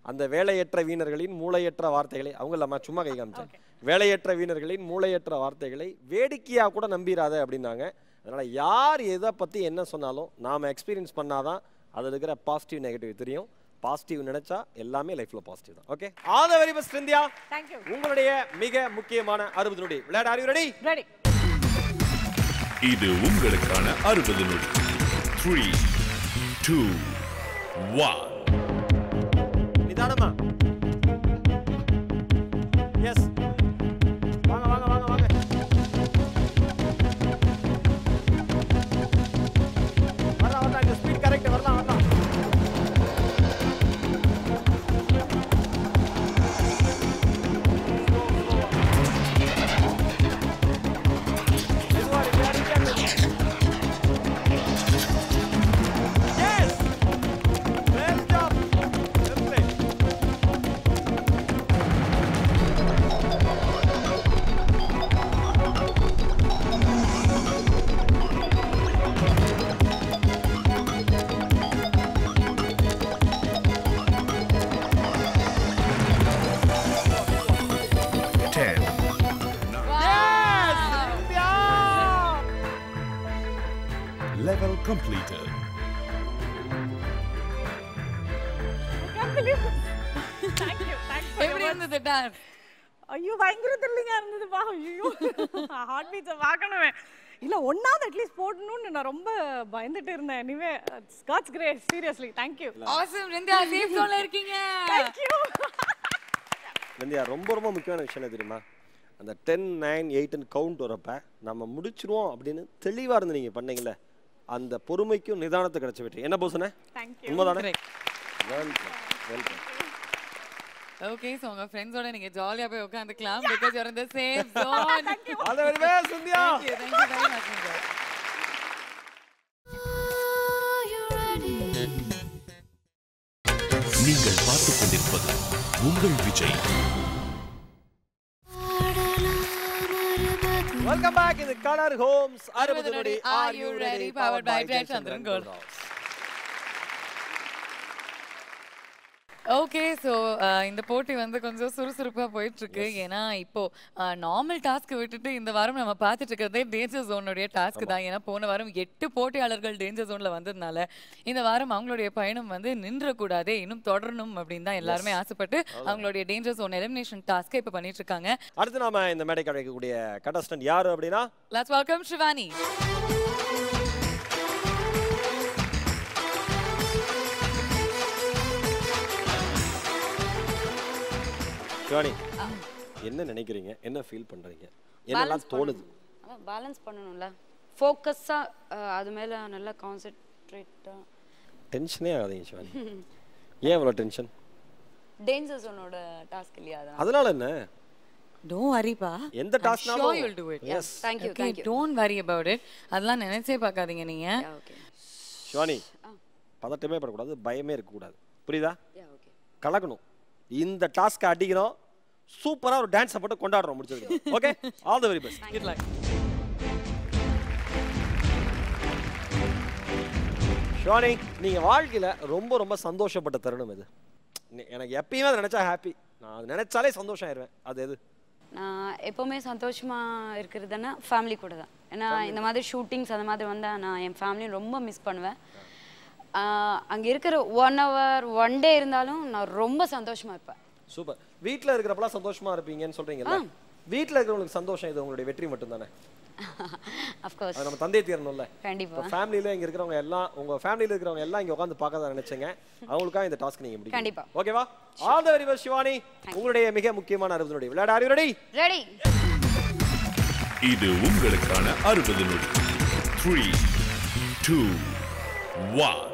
அந்த வேலையற்ற வீணர்களின் மூளையற்ற வார்த்தைகளை அவங்க இல்லாமல் சும்மா கை காமிச்சேன். வேலையற்ற வீணர்களின் மூளையற்ற வார்த்தைகளை வேடிக்கையாக கூட நம்பிடாத அப்படின்னாங்க. அதனால் யார் எதை பற்றி என்ன சொன்னாலும் நாம் எக்ஸ்பீரியன்ஸ் பண்ணாதான் அதில் இருக்கிற பாசிட்டிவ் நெகட்டிவ் தெரியும். பாசிட்டிவ் நினைச்சா எல்லாமே லைஃப்ல பாசிட்டிவ் தான். Okay, all the very best India. Thank you. உங்களுடைய மிக முக்கியமான 60 நொடி விளையாட ஆர் யூ ரெடி? ரெடி. இது உங்களுக்கான 60 நொடி. 3 2 1. நிதானமா. எஸ். வாங்க வாங்க வாங்க வாங்க. வரலாம் இந்த ஸ்பீட் கரெக்ட் வரலாம். Level completed. Thank you. எப்படி இருந்தது டான்ஸ்? ஐயோ பயங்கர த்ரில்லிங்கா இருந்தது பா. ஐயோ ஹார்ட் பீட்ஸ் பார்க்கணுமே. இல்ல ஒண்ணாவது அட்லீஸ்ட் போடணும்னு நான் ரொம்ப பயந்துட்டு இருந்தேன். Anyway god's grace. Seriously thank you. Awesome ரிந்தியா சேஃப் ஜோன்ல இருக்கீங்க. Thank you. ரிந்தியா ரொம்ப ரொம்ப முக்கியமான விஷயம் என்ன தெரியுமா? அந்த 10 9 8 கவுண்ட் வரப்ப நம்ம முடிச்சிருவோம் அப்படின்னு தெளிவா இருந்து நீங்க பண்ணீங்கல்ல, அந்த பொறுமைக்கும் நிதானத்துக்கு கிடைச்ச வெற்றி. என்ன போசனே? உண்மைதானே? வெல்கம். ஓகே, சோ உங்க ஃப்ரெண்ட்ஸோட நீங்க ஜாலியா போய் உட்கார்ந்துக்கலாம் because you're in the safe zone. All the very best Sandhya. Thank you very much. நீங்கள் பார்த்துக் கொண்டிருப்பது உங்கள் Vijay. Welcome back in the Color Homes 60 நொடி. Are you ready? Powered by Red Chandran Gold. Okay so இந்த போட்டி வந்து கொஞ்சம் சுறுசுறுப்பாக போயிட்டு இருக்கு. ஏன்னா இப்போ நார்மல் டாஸ்க் விட்டுட்டு இந்த வாரம் நம்ம பார்த்துட்டு இருக்கிறதே டேஞ்சர் ஜோனுடைய டாஸ்க் தான். ஏன்னா போன வாரம் 8 போட்டியாளர்கள் டேஞ்சர் ஜோன்ல வந்ததுனால இந்த வாரம் அவங்களுடைய பயணம் வந்து நின்றக்கூடாதே, இன்னும் தொடரணும் அப்படின்னு தான் எல்லாருமே ஆசைப்பட்டு அவங்களுடைய டேஞ்சர் ஜோன் எலிமினேஷன் டாஸ்க்கை இப்போ பண்ணிட்டு இருக்காங்க. அடுத்து நாம இந்த மேடைக்கு அழைக்கக்கூடிய கண்டஸ்டன்ட் யாரு அப்படின்னா, லெட்ஸ் வெல்கம் ஷிவானி. ஷிவானி, என்ன நினைக்கிறீங்க, என்ன ஃபீல் பண்றீங்க, என்னெல்லாம் தோணுது? பேலன்ஸ் பண்ணணும்ல, ஃபோக்கஸா அது மேல நல்லா கான்சென்ட்ரேட்டா. டென்ஷனே ஆகாதீங்க ஷிவானி. ஏன் இவ்வளவு டென்ஷன்? டேஞ்சர் ஜோனோட டாஸ்க் இல்லையா? அதனால என்ன? Don't worry pa. எந்த டாஸ்க்னாலும் sure you'll do it. Yes. Thank you. Don't worry about it. அதெல்லாம் நினைச்சே பார்க்காதீங்க நீங்க. Okay. ஷிவானி, பதட்டமே படக்கூடாது, பயமே இருக்கக்கூடாது. புரியுதா? Okay. கலக்கணும். இந்த டாஸ்க் அடிக்கிறோம், சூப்பரா ஒரு டான்ஸ் போட்டு கொண்டாடுறோம், முடிச்சிருக்கோம். Okay, all the very best. Good luck. Shivani, நீங்க வாழ்க்கையில ரொம்ப ரொம்ப சந்தோஷப்பட்ட தருணம் எது? எனக்கு எப்பயுமே அதை நினைச்சா ஹாப்பி, நான் அது நினைச்சாலே சந்தோஷம் ஆயிடுவேன். அது எது? நான் எப்போவுமே சந்தோஷமா இருக்கிறதுனா ஃபேமிலி கூட தான். ஏன்னா இந்த மாதிரி ஷூட்டிங்ஸ் அந்த மாதிரி வந்தால் நான் என் ஃபேமிலியை ரொம்ப மிஸ் பண்ணுவேன். அங்கே இருக்கிற 1 hour 1 day இருந்தாலும் நான் ரொம்ப சந்தோஷமா இருப்பேன். சூப்பர். வீட்டில் இருக்கிறப்பலாம் சந்தோஷமா இருப்பீங்கன்னு சொல்றீங்கல்ல, வீட்டில் இருக்கிறவங்களுக்கு சந்தோஷம் இது உங்களுடைய வெற்றி மட்டும் தானே? Of course. அது நம்ம தந்தை தீரணும்ல. கண்டிப்பா. ஃபேமிலியில இங்க இருக்கிறவங்க எல்லாம், உங்க ஃபேமிலியில இருக்கிறவங்க எல்லாம் இங்க உட்கார்ந்து பார்க்கறத நினைச்சீங்க, அவங்களுக்காக இந்த டாஸ்க் நீங்க முடிங்க. கண்டிப்பா. ஓகேவா? All the very best Shivani. உங்களுடைய மிக முக்கியமான 60 நொடி விளையாட. Are you ready? ரெடி. இது உங்களுக்கான 60 நொடி. 3 2 1.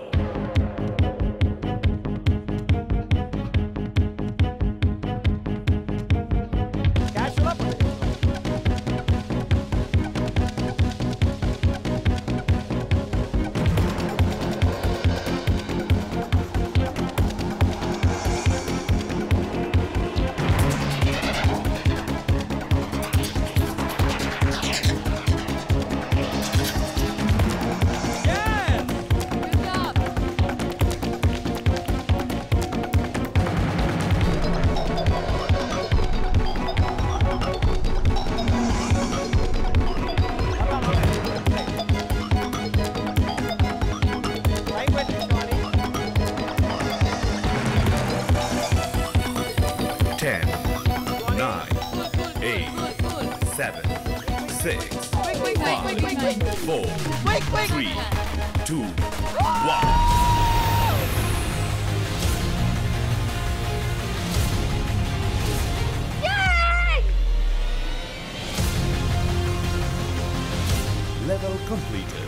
Level completed.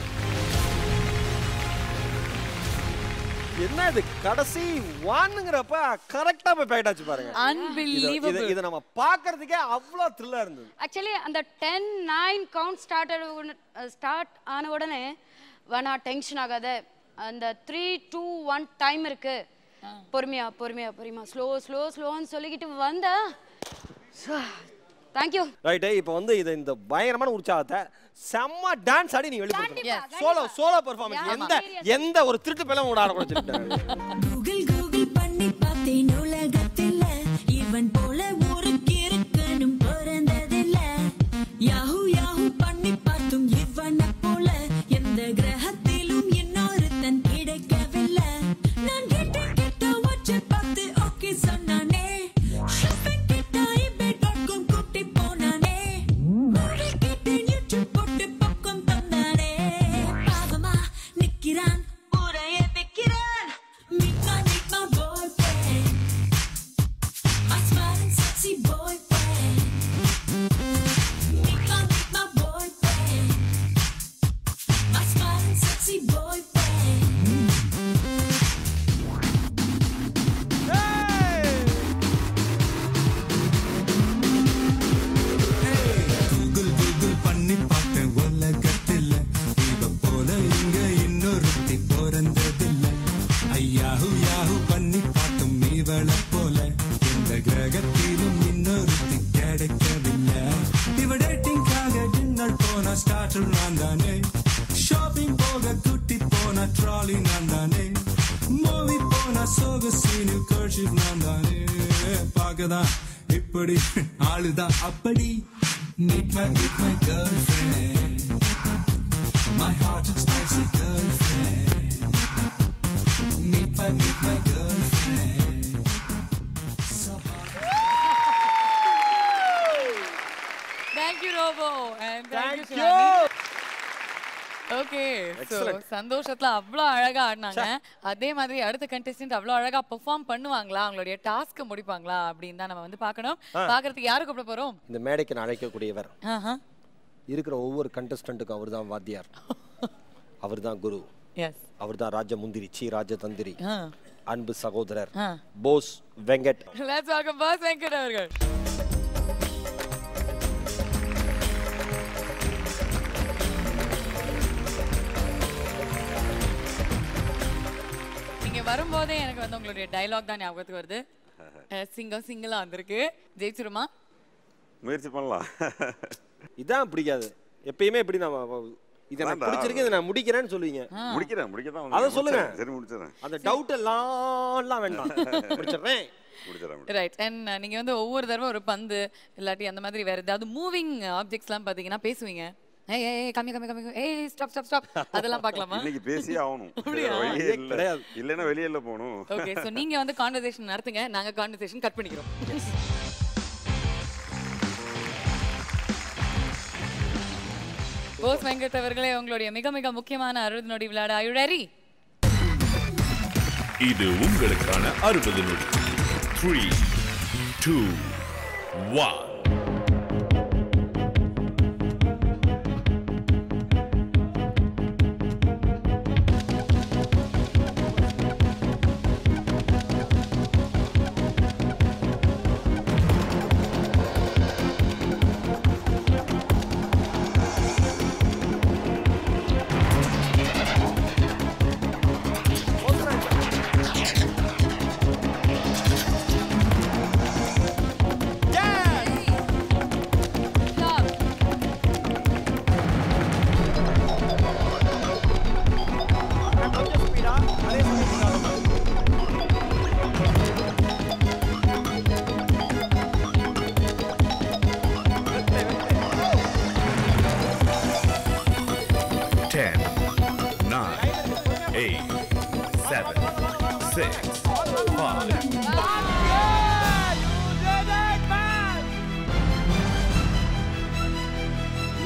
என்ன இது கடைசி 1ங்கறப்ப கரெக்ட்டா போய் பேட் ஆச்சு பாருங்க. Unbelievable. இது நம்ம பார்க்கிறதுக்கே அவ்வளவு த்ரில்லா இருந்தது. ஆக்சுவலி அந்த 10 9 கவுண்ட் ஸ்டார்ட் ஆன உடனே வேணா டென்ஷன் ஆகாத, அந்த 3 2 1 டைம் இருக்கு, பொறுமையா பொறுமையா பொறுமையா ஸ்லோன்னு சொல்லிக்கிட்டு வந்தா. தேங்க்யூ. ரைட், இப்போ வந்து இந்த பயங்கரமான உற்சாகத்தை செம்ம டான்ஸ் ஆடி நீ வெளிப்படுத்துறீங்க. சோலோ பெர்ஃபார்மன்ஸ் எந்த ஒரு திருட்டு பேரும் கூட ஆட கூடாது. கூகுள் பண்ணி பார்த்தேன் உலகத்துல இவன் போல ஒரு கிறுக்கனும் பிறந்ததில்ல. யாஹூ பண்ணி பார்த்தும் இவனை போல எந்த கிரகத்திலும் இன்னொருத்தன் கிடைக்கவில்லை. நான் கிட்ட வச்சு பார்த்து ஓகே சொன்னானே, Mikran, oraya Mikran, Mikran. worship நான் தானே பார்க்கதான் இப்படி ஆளுதான் அப்படி meet my girlfriend my heart is spicy girlfriend meet my girlfriend Thank you Robo and thank you okay so சந்தோஷத்துல அவ்வளோ அழகா ஆடினாங்க. அதே மாதிரி அடுத்த கண்டெஸ்டன்ட் அவ்வளோ அழகா பெர்ஃபார்ம் பண்ணுவாங்களா, அவங்களுடைய டாஸ்க் முடிப்பாங்களா அப்படின்னு தான் நம்ம வந்து பார்க்கணும். பார்க்கறதுக்கு யாரை கூப்பிட போறோம்? இந்த மேடைக்கு அழைக்கக்கூடியவர் இருக்கிற ஒவ்வொரு கண்டெஸ்டன்ட்டுக்கும் அவர் தான் வாத்தியார், அவர் தான் குரு, அவர் தான் ராஜமுந்திரி சி ராஜதந்திரி, அன்பு சகோதரர் Bose Venkat. Let's welcome boss Venkat அவர்கள். வரும்போதே எனக்கு வந்து உங்களுடைய டயலாக் தான் ஞாபகத்துக்கு வருது. சிங்கிளா வந்திருக்கு. ஜெயிச்சிருமா? முயற்சி பண்ணலாம். இதான் பிடிக்காது எப்பயுமே இப்படி நான் இதை நான் பிடிச்சிருக்கு இதை நான் முடிக்கிறேன்னு சொல்லுவீங்க. முடிக்கதான் அதை சொல்லுங்க. சரி முடிச்சிடறேன். அந்த டவுட் எல்லாம் வேண்டாம், முடிச்சிடுறேன். ரைட். அண்ட் நீங்க வந்து ஒவ்வொரு தடவை ஒரு பந்து இல்லாட்டி அந்த மாதிரி வேற ஏதாவது மூவிங் ஆப்ஜெக்ட்ஸ்லாம் பார்த்தீங்கன்னா பேசுவீங்க. ஏய் ஏய் கம்மி கம்மி கம்மி ஏய் ஸ்டாப் ஸ்டாப் ஸ்டாப் அதெல்லாம் பார்க்கலாமா? இன்னைக்கு பேசி ஆகணும். வழியே இல்ல. இல்லனா வெளியில போணும். ஓகே சோ நீங்க வந்து கான்வர்சேஷன் நடத்துங்க, நாங்க கான்வர்சேஷன் கட் பண்ணிக்கிறோம். போஸ் வெங்கட் அவர்களே, உங்களுடைய மிக மிக முக்கியமான 60 நொடி விளையாட are you ready? இது உங்களுக்கான 60 நொடி. 3 2 1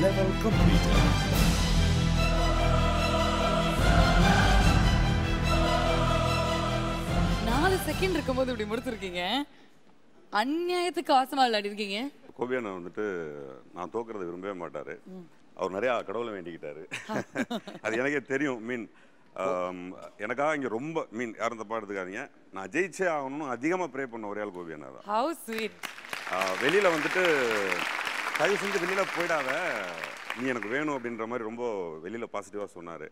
Level completed. செகண்ட் இருக்கும்போது இப்படி முடிச்சிருக்கீங்க. அநியாயத்துக்கு ஆசமா விளையாடி இருக்கீங்க. கோபியானா வந்துட்டு நான் தோக்குறத விரும்பவே மாட்டாரு. அவர் நிறைய கடவுளை வேண்டிக்கிட்டாரு. அது எனக்கே தெரியும். மீன் எனக்காக இங்க ரொம்ப மீன் யாரும் தப்பா எடுத்துக்காதீங்க, நான் ஜெயிச்சே ஆகணும்னு அதிகமா ப்ரே பண்ண ஒரே ஆள் கோபியானா தான். How sweet. வெளியில வந்துட்டு தயவு செஞ்சு வெளியில போயிடாத, நீ எனக்கு வேணும் அப்படின்ற மாதிரி ரொம்ப வெளியில பாசிட்டிவா சொன்னாரு.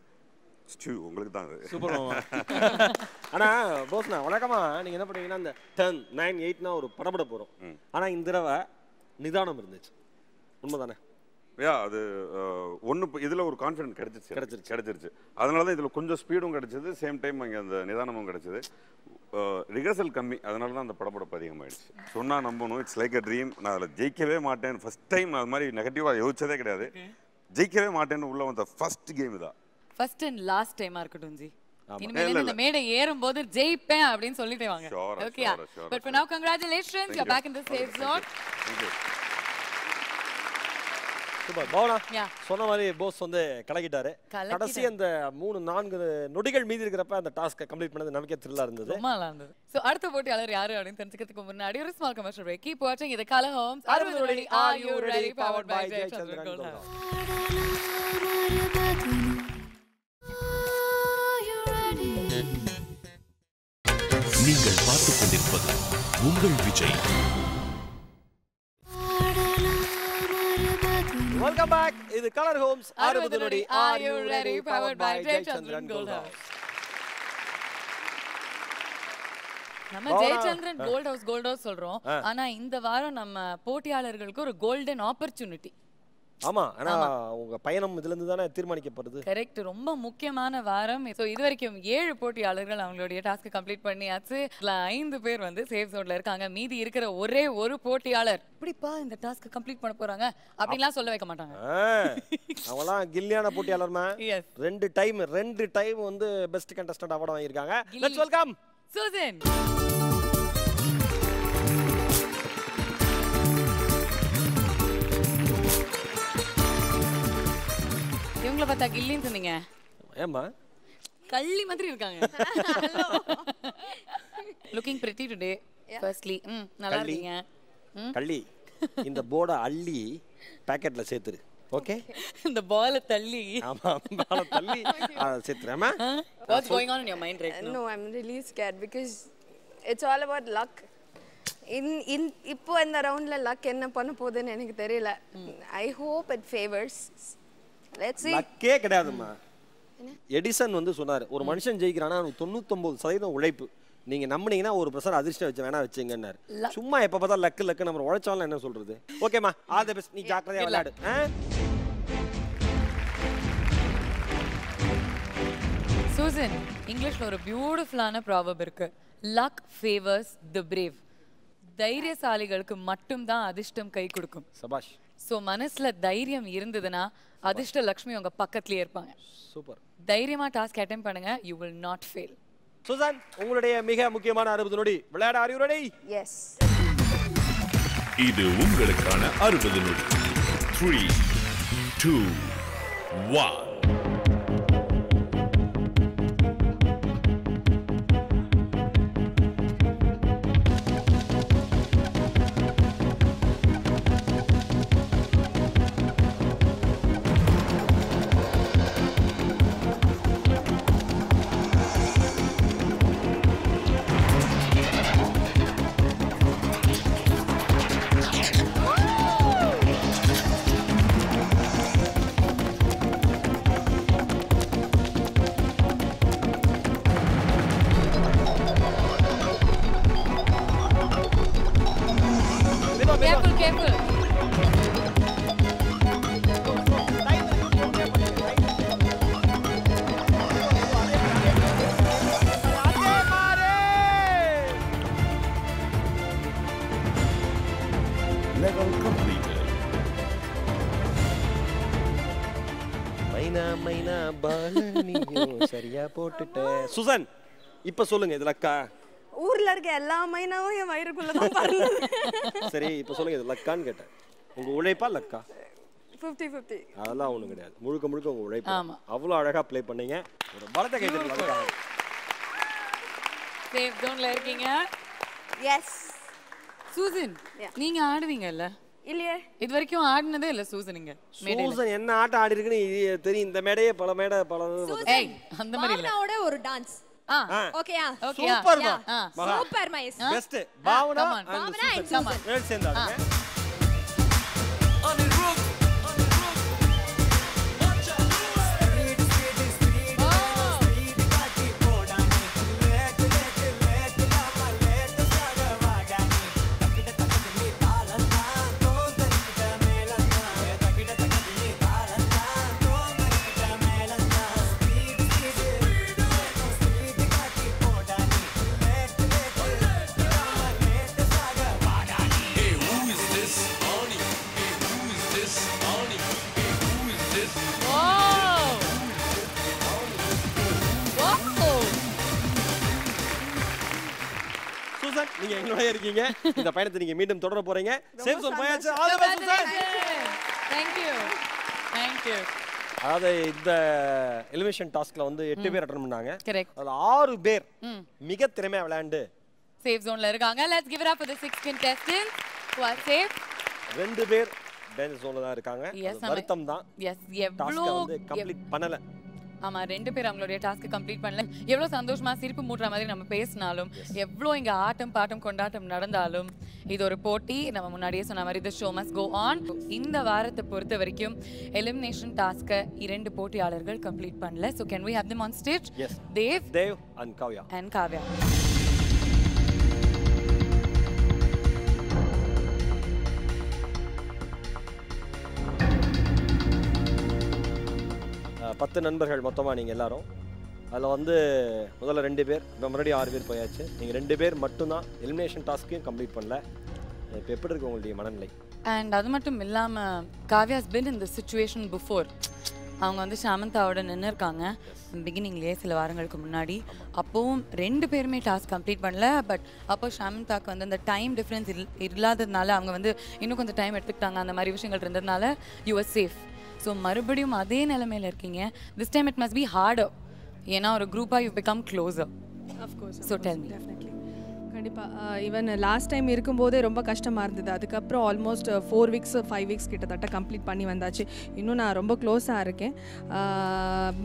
உங்களுக்கு தான் சூப்பர். ஆனா போஸ்னா வழக்கமா நீங்க என்ன பண்ணுவீங்கன்னா இந்த 10 9 8னா ஒரு படபட போறோம். ஆனா இந்த தடவை நிதானம் இருந்துச்சு. உண்மைதானே? அது ஒன்று இதில் ஒரு கான்ஃபிடன்ட் கிடைச்சிருச்சு. அதனால தான் இதில் கொஞ்சம் ஸ்பீடும் கிடைச்சது, சேம் டைம் அங்கே அந்த நிதானமும் கிடைச்சது. ரிஹர்சல் கம்மி, அதனால தான் அந்த படப்படப்பு அதிகமாகிடுச்சு. சொன்னால் நம்பணும், இட்ஸ் லைக் அ ட்ரீம். நான் அதில் ஜெயிக்கவே மாட்டேன், ஃபர்ஸ்ட் டைம் அது மாதிரி நெகட்டிவாக யோசிச்சதே கிடையாது. ஜெயிக்கவே மாட்டேன்னு உள்ள வந்த ஃபர்ஸ்ட் கேம் தான். ஃபர்ஸ்ட் அண்ட் லாஸ்ட் டைமா இருக்கட்டும் ஜி. இனிமேல் இந்த மேடை ஏறும்போது ஜெயிப்பேன் அப்படினு சொல்லிட்டே வாங்க. Okay. But for now congratulations, you're back in the safe zone. Thank you. Super. Bhavana சொன்ன மாதிரி போஸ் வந்து கலக்கிட்டாரு. கடைசி அந்த 3-4 நொடிகள் மீதி இருக்கிறப்ப அந்த டாஸ்கை கம்ப்ளீட் பண்ணது நமக்கே த்ரில்லா இருந்தது. ரொம்ப நல்லா இருந்தது. சோ அடுத்த போட்டியாளர் யாரு அப்படின்னு தெரிஞ்சுக்கிறதுக்கு முன்னாடி ஒரு ஸ்மால் கமர்ஷியல் பிரேக். கீப் வாட்சிங். இது கலர் ஹோம்ஸ் 60 நொடி Are You Ready powered by Jayachandran gold house. நீங்கள் பார்த்துக் கொண்டிருப்பது உங்கள் விஜய். Welcome back. இது கலர் ஹோம்ஸ் 60 நொடி Are You Ready powered by Jayachandran gold house. நம்ம ஜெயச்சந்திரன் கோல்ட் ஹவுஸ் சொல்றோம். ஆனா இந்த வாரம் நம்ம போட்டியாளர்களுக்கு ஒரு கோல்டன் ஆப்பர்ச்சுனிட்டி. ஆமா ஆனா உங்க பயணம் இதுல இருந்து தானே தீர்மானிக்கப்படுது. கரெக்ட். ரொம்ப முக்கியமான வாரம். சோ இதுவரைக்கும் 7 போட்டியாளர்கள் அவங்களுடைய டாஸ்க் கம்ப்ளீட் பண்ணியாச்சு. 5 பேர் வந்து சேஃப் ஜோன்ல இருக்காங்க. மீதி இருக்கிற ஒரே ஒரு போட்டியாளர் இப்படிப்பா இந்த டாஸ்க் கம்ப்ளீட் பண்ண போறாங்க அப்படிலாம் சொல்ல வைக்க மாட்டாங்க. அவங்கலாம் கில்லியான போட்டியாளர்மா. ரெண்டு டைம் வந்து பெஸ்ட் கண்டஸ்டன்ட் அவார்ட் வாங்கியிருக்காங்க. Let's welcome Susan. இவங்கள பார்த்தா கில்லின்னு சொன்னீங்க. ஏம்மா கள்ளி மாதிரி இருக்காங்க. Looking pretty today. ஃபர்ஸ்ட்லி நல்லா இருக்கீங்க. கள்ளி இந்த போர்டை அள்ளி பாக்கெட்ல சேர்த்துரு. ஓகே இந்த பால தள்ளி. ஆமா பால தள்ளி சேர்த்துறேமா. What's going on in your mind right now? No, I'm really scared because it's all about luck. இப்போ இந்த ரவுண்ட்ல லக் என்ன பண்ண போகுதுன்னு எனக்கு தெரியல. I hope it favors. Let's see. லக்கே கிடையாதுமா. எடிசன் வந்து சொன்னாரு ஒரு மனுஷன் ஜெயிக்கிறானா 99% உழைப்பு. நீங்க நம்புனீங்கன்னா 1% அதிர்ஷ்டம் வச்சு வேணா வச்சுங்கன்னாரு. சும்மா எப்ப பார்த்தா லக்கு நம்ம உழைச்சாலும் என்ன சொல்றது. ஓகேமா ஆல் தி பெஸ்ட். நீ ஜாக்கிரதையா விளையாடு. சூசன், இங்கிலீஷ்ல ஒரு பியூட்டிஃபுல்லான ப்ராவர்ப் இருக்கு. லக் ஃபேவர்ஸ் தி பிரேவ். தைரியசாலிகளுக்கு மட்டும் தான் அதிர்ஷ்டம் கை கொடுக்கும். சபாஷ். சோ மனசுல தைரியம் இருந்ததுன்னா அதிர்ஷ்ட லட்சுமி உங்க பக்கத்துலயே இருப்பாங்க. சூப்பர். தைரியமா டாஸ்க் அட்டெம்ப்ட் பண்ணுங்க. You will not fail. Susan, உங்களுடைய மிக முக்கியமான 60 நொடி விளையாட are you ready? Yes. இது உங்களுக்கான 60 நொடி. 3 2 1. சரியா போட்டுட்டே. சுசன், இப்ப சொல்லுங்க இது லக்கா? ஊர்ல இருக்க எல்லா மைனாவும் என் வயிறுக்குள்ள தான் பறந்தது. சரி இப்ப சொல்லுங்க இது லக்கான்னு கேட்டேன். உங்க உழைப்பா லக்கா? 50-50. அதெல்லாம் ஒண்ணும் கிடையாது. முழுக்க உங்க உழைப்பு. அவ்வளவு அழகா ப்ளே பண்ணீங்க. ஒரு பலத்தை கைதட்டலாம். சேஃப் ஜோன்ல இருக்கீங்க. எஸ். சூசன், நீங்க ஆடுவீங்கல்ல? இல்லையே. இது வரைக்கும் ஆடினதே இல்ல சூசன். நீங்க சூசன் என்ன ஆட்டம் ஆடி இருக்குன்னு தெரியும். இந்த மேடையே பல ஏய் அந்த மாதிரி இல்ல. பாவனாவோட ஒரு டான்ஸ். ஓகேயா? சூப்பர் மா. சூப்பர் மைஸ். பெஸ்ட். பாவனா and சூசன் ரெண்டு சேர்ந்தாங்க. நீங்க எங்களோட இருக்கீங்க. இந்த பயணத்தை நீங்க மீண்டும் தொடர போறீங்க. சேஃப் ஜோன் போயாச்சு. All the best Susan. Thank you. அதாவது இந்த எலிமினேஷன் டாஸ்க்ல வந்து 8 பேர் அட்டெண்ட் பண்ணாங்க. கரெக்ட். அதுல 6 பேர் மிக திறமையா விளையாண்டு சேஃப் ஜோன்ல இருக்காங்க. Let's give it up for the 6 contestants who are safe. 2 பேர் டேஞ்சர் ஜோன்ல தான் இருக்காங்க. வருத்தம் தான். எஸ் எவ்வளோ வந்து கம்ப்ளீட் பண்ணல. ஆமா 2 பேர் அவங்களுடைய டாஸ்க் கம்ப்ளீட் பண்ணல. எவ்வளவு சந்தோஷமா சிரிப்பு மூட்டுற மாதிரி நம்ம பேசினாலும் எவ்வளோ இங்க ஆட்டம் பாட்டம் கொண்டாட்டம் நடந்தாலும் இது ஒரு போட்டி. நம்ம முன்னாடியே சொன்ன மாதிரி the show must go on. இந்த வாரத்தை பொறுத்த வரைக்கும் எலிமினேஷன் டாஸ்க 2 போட்டியாளர்கள் கம்ப்ளீட் பண்ணல. So can we have them on stage? Yes. Dev and Kavya. 10 நண்பர்கள் மொத்தமாக நீங்கள் எல்லாரும். அதில் வந்து முதல்ல 2 பேர், இப்போ மறுபடியும் 6 பேர் போயாச்சு. நீங்கள் 2 பேர் மட்டும்தான் எலிமினேஷன் டாஸ்க்கையும் கம்ப்ளீட் பண்ணல. இப்போ எப்படி இருக்கு உங்களுடைய மனநிலை? அண்ட் அது மட்டும் இல்லாமல் காவ்யாஸ் பின் இந்த சிச்சுவேஷன் பிஃபோர். அவங்க வந்து சாமந்தாவோட நின்று இருக்காங்க பிகினிங்லேயே சில வாரங்களுக்கு முன்னாடி. அப்போவும் 2 பேருமே டாஸ்க் கம்ப்ளீட் பண்ணல. பட் அப்போ சாமந்தாக்கு வந்து அந்த டைம் டிஃப்ரென்ஸ் இல்லாததுனால அவங்க வந்து இன்னும் கொஞ்சம் டைம் எடுத்துக்கிட்டாங்க. அந்த மாதிரி விஷயங்கள் இருந்ததுனால யூ ஆர் சேஃப். ஸோ மறுபடியும் அதே நிலைமையில் இருக்கீங்க. This time it must be harder. ஏன்னா ஒரு குரூப்பாக you become closer. Of course. So tell me. கண்டிப்பாக ஈவன் லாஸ்ட் டைம் இருக்கும்போதே ரொம்ப கஷ்டமாக இருந்தது. அதுக்கப்புறம் ஆல்மோஸ்ட் 4 வீக்ஸ் 5 வீக்ஸ் கிட்டத்தட்ட கம்ப்ளீட் பண்ணி வந்தாச்சு. இன்னும் நான் ரொம்ப க்ளோஸாக இருக்கேன்.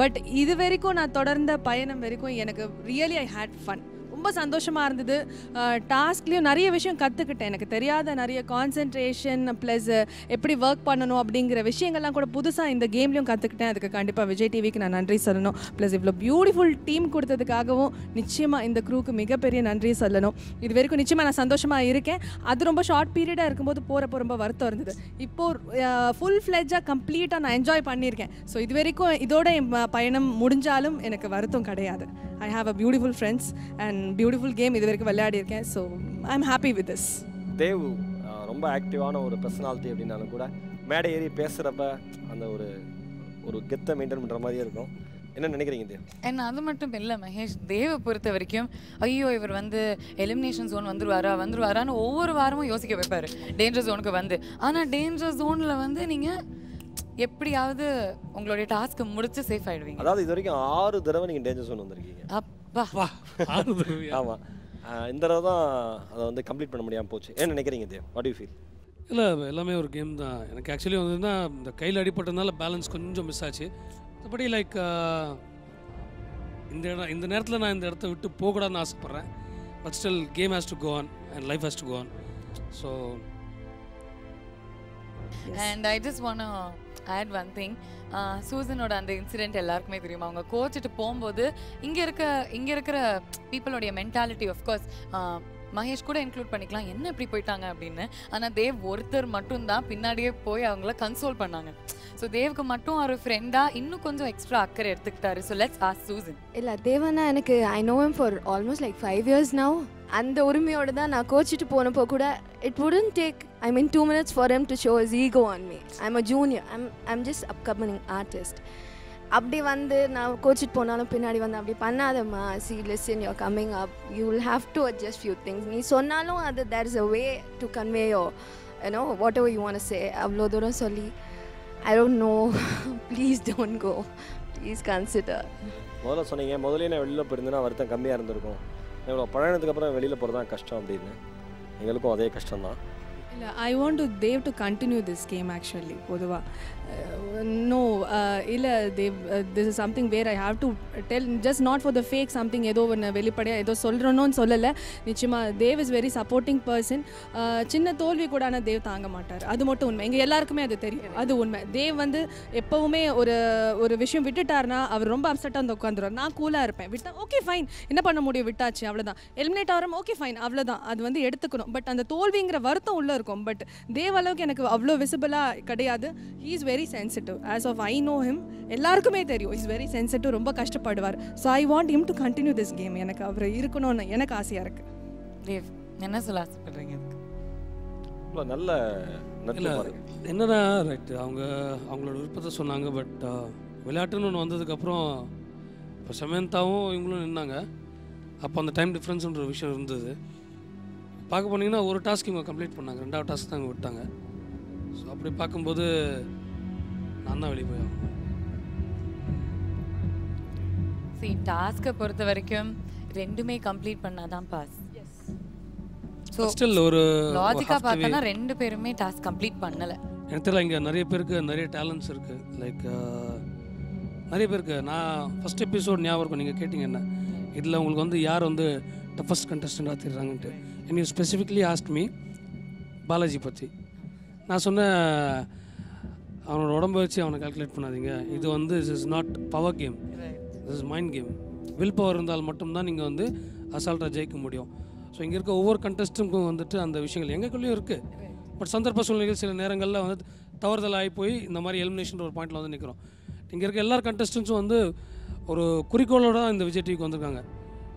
பட் இது வரைக்கும் நான் தொடர்ந்த பயணம் வரைக்கும் எனக்கு ரியலி ஐ ஹேட் ஃபன். ரொம்ப சந்தோஷமாக இருந்தது. டாஸ்க்லேயும் நிறைய விஷயம் கற்றுக்கிட்டேன். எனக்கு தெரியாத நிறைய கான்சென்ட்ரேஷன் ப்ளஸ் எப்படி ஒர்க் பண்ணணும் அப்படிங்கிற விஷயங்கள்லாம் கூட புதுசாக இந்த கேம்லேயும் கற்றுக்கிட்டேன். அதுக்கு கண்டிப்பாக விஜய் டிவிக்கு நான் நன்றி சொல்லணும். ப்ளஸ் இவ்வளோ பியூட்டிஃபுல் டீம் கொடுத்ததுக்காகவும் நிச்சயமாக இந்த க்ரூக்கு மிகப்பெரிய நன்றி சொல்லணும். இது வரைக்கும் நிச்சயமாக நான் சந்தோஷமாக இருக்கேன். அது ரொம்ப ஷார்ட் பீரியடாக இருக்கும்போது போகிறப்போ ரொம்ப வருத்தம் இருந்தது. இப்போது ஃபுல் ஃப்ளெட்ஜாக கம்ப்ளீட்டாக நான் என்ஜாய் பண்ணியிருக்கேன். ஸோ இது வரைக்கும் இதோட என் பயணம் முடிஞ்சாலும் எனக்கு வருத்தம் கிடையாது. I have a beautiful friends and beautiful game இது வரைக்கும் விளையாடிருக்கேன். So I am happy with this. Dev ரொம்ப ஆக்டிவான ஒரு பர்சனாலிட்டி அப்படின்னாலும் கூட மேடை ஏறி பேசுகிறப்ப அந்த ஒரு கெத்தை மெயின்டைன் பண்ணுற மாதிரியே இருக்கும். என்ன நினைக்கிறீங்க தேவ்? என்ன அது மட்டும் இல்லை மகேஷ், தேவை பொறுத்த வரைக்கும் ஐயோ இவர் வந்து எலிமினேஷன் ஜோன் வந்துருவாரான்னு ஒவ்வொரு வாரமும் யோசிக்க வைப்பார் டேஞ்சர் ஜோனுக்கு வந்து. ஆனால் டேஞ்சர் ஜோனில் வந்து நீங்கள் எப்படியாவது உங்களுடைய டாஸ்க்கை முடிச்சு சேஃப் ஆகிடுவீங்க. அதாவது இது வரைக்கும் 6 தடவை நீங்கள் டேஞ்சர் ஜோன் வந்திருக்கீங்க. அப்பா 6 தடவை. ஆமாம், இந்த தடவை தான் அதை வந்து கம்ப்ளீட் பண்ண முடியாமல் போச்சு. என்ன நினைக்கிறீங்க தேவ்? What you feel? இல்லை எல்லாமே ஒரு கேம் தான். எனக்கு ஆக்சுவலி வந்துன்னா இந்த கையில் அடிப்பட்டதுனால பேலன்ஸ் கொஞ்சம் மிஸ் ஆச்சு. மற்றபடி லைக் இந்த நேரத்தில் நான் இந்த இடத்த விட்டு போகக்கூடாதுன்னு ஆசைப்பட்றேன். But still game has to go on and life has to go on. So and I just want add one thing. சூசனோட அந்த இன்சிடென்ட் எல்லாருக்குமே தெரியுமா? அவங்க கோச்சிட்டு போகும்போது இங்கே இருக்கிற பீப்புளோடைய மென்டாலிட்டி ஆஃப்கோர்ஸ் மகேஷ் கூட இன்க்ளூட் பண்ணிக்கலாம், என்ன இப்படி போயிட்டாங்க அப்படின்னு. ஆனால் தேவ் ஒருத்தர் மட்டும்தான் பின்னாடியே போய் அவங்கள கன்சோல் பண்ணாங்க. ஸோ தேவுக்கு மட்டும் ஒரு ஃப்ரெண்டாக இன்னும் கொஞ்சம் எக்ஸ்ட்ரா அக்கறை எடுத்துக்கிட்டாரு. So let's ask Susan. இல்லை தேவனா எனக்கு I know him for almost like 5 years now. அந்த உரிமையோடு தான் நான் கோச்சிட்டு போனப்போ கூட it wouldn't take 2 minutes for him to show his ego on me. I'm a junior. I'm just upcoming artist. அப்படி வந்து நான் கோச்சிட்டு போனாலும் பின்னாடி வந்து அப்படி பண்ணாதம்மா, see listen you're coming up, you will have to adjust few things. நீ சொன்னாலும் அது there is a way to convey your whatever you want to say. அவ்வளோ தூரம் சொல்லி I don't know. Please don't go. Please consider. முதல்ல சொன்னீங்க முதல்ல நான் வெளியில் போயிருந்தேன்னா வருத்தம் கம்மியாக இருந்திருக்கும். இவ்வளோ பழனத்துக்கு அப்புறம் வெளியில் போகிறது தான் கஷ்டம் அப்படின்னு. எங்களுக்கும் அதே கஷ்டம்தான். இல்லை I want to Dev to continue this game actually. பொதுவாக நோ இல்லை Dev this is something where I have to tell just not for the fake something ஏதோ ஒன்று வெளிப்படையாக ஏதோ சொல்கிறோன்னு சொல்லலை. நிச்சயமாக Dev is very supporting person. சின்ன தோல்வி கூட ஆனால் தேவ் தாங்க மாட்டார். அது மட்டும் உண்மை. எங்கள் எல்லாருக்குமே அது தெரியும். அது உண்மை. தேவ் வந்து எப்போவுமே ஒரு விஷயம் விட்டுட்டாருன்னா அவர் ரொம்ப அப்செட்டாக வந்து உட்காந்துருவார். நான் கூலாக இருப்பேன். விட்டா ஓகே ஃபைன், என்ன பண்ண முடியும், விட்டாச்சு அவ்வளோதான். எலிமினேட் ஆகிறோம் ஓகே ஃபைன் அவ்வளோதான். அது வந்து எடுத்துக்கணும். பட் அந்த தோல்விங்கிற வருத்தம் உள்ளே இருக்கும். பட் தேவ் அளவுக்கு எனக்கு அவ்வளோ விசிபிளாக கிடையாது. He is very sensitive. As of I know him எல்லாருக்குமே தெரியும். Is very sensitive. ரொம்ப கஷ்டப்படுவார். So I want him to continue this game. எனக்கு அவர் இருக்கணும்னு எனக்கு ஆசையாக இருக்குது. தேவ் என்ன சொல்ல ஆசைப்படுறீங்க? நல்ல என்னன்னா ரைட் அவங்களோட விருப்பத்தை சொன்னாங்க. பட் விளையாட்டுன்னு ஒன்று வந்ததுக்கப்புறம் இப்போ சமயந்தாவும் இவங்களும் நின்னாங்க. அப்போ அந்த டைம் டிஃப்ரென்ஸுன்ற ஒரு விஷயம் இருந்தது. பார்க்க போனீங்கன்னா ஒரு டாஸ்க் இவங்க கம்ப்ளீட் பண்ணாங்க, 2வது டாஸ்க் தான் இவங்க விட்டாங்க. ஸோ அப்படி பார்க்கும்போது நான் தான் வெளியே போய் டாஸ்க்கை பொறுத்த வரைக்கும் 2மே கம்ப்ளீட் பண்ணாதான் பாஸ். ஸோ ஸ்டில் ஒரு லாஜிக்காக பார்த்தோன்னா 2 பேருமே டாஸ்க் கம்ப்ளீட் பண்ணலை. எனக்கு தெரியல. இங்கே நிறைய பேருக்கு நிறைய டேலண்ட்ஸ் இருக்குது. லைக் நிறைய பேருக்கு நான் ஃபஸ்ட் எபிசோட் ஞாபகம் இருக்கும். நீங்கள் கேட்டிங்க என்ன இதில் உங்களுக்கு வந்து யார் வந்து டஃபஸ்ட் கண்டஸ்டண்டாக தெரியுறாங்கன்ட்டு. And you specifically asked me Balaji பற்றி. நான் சொன்னேன் அவனோட உடம்பை வச்சு அவனை கால்குலேட் பண்ணாதீங்க. இது வந்து is is not power game, this is mind game. Will power இருந்தால் மட்டும்தான் நீங்கள் வந்து அசால்ட்டாக ஜெயிக்க முடியும். ஸோ இங்கே இருக்க ஒவ்வொரு கண்டஸ்ட்டுக்கும் வந்துட்டு அந்த விஷயங்கள் எங்களுக்குள்ளேயும் இருக்குது. பட் சந்தர்ப்ப சூழ்நிலைகள் சில நேரங்களில் வந்து தவறுதல் ஆகி போய் இந்த மாதிரி எலிமினேஷன் ஒரு பாயிண்டில் வந்து நிற்கிறோம். இங்கே இருக்க எல்லா கண்டஸ்டன்ஸும் வந்து ஒரு குறிக்கோளோடு தான் இந்த விஜய் டிவிக்கு வந்திருக்காங்க.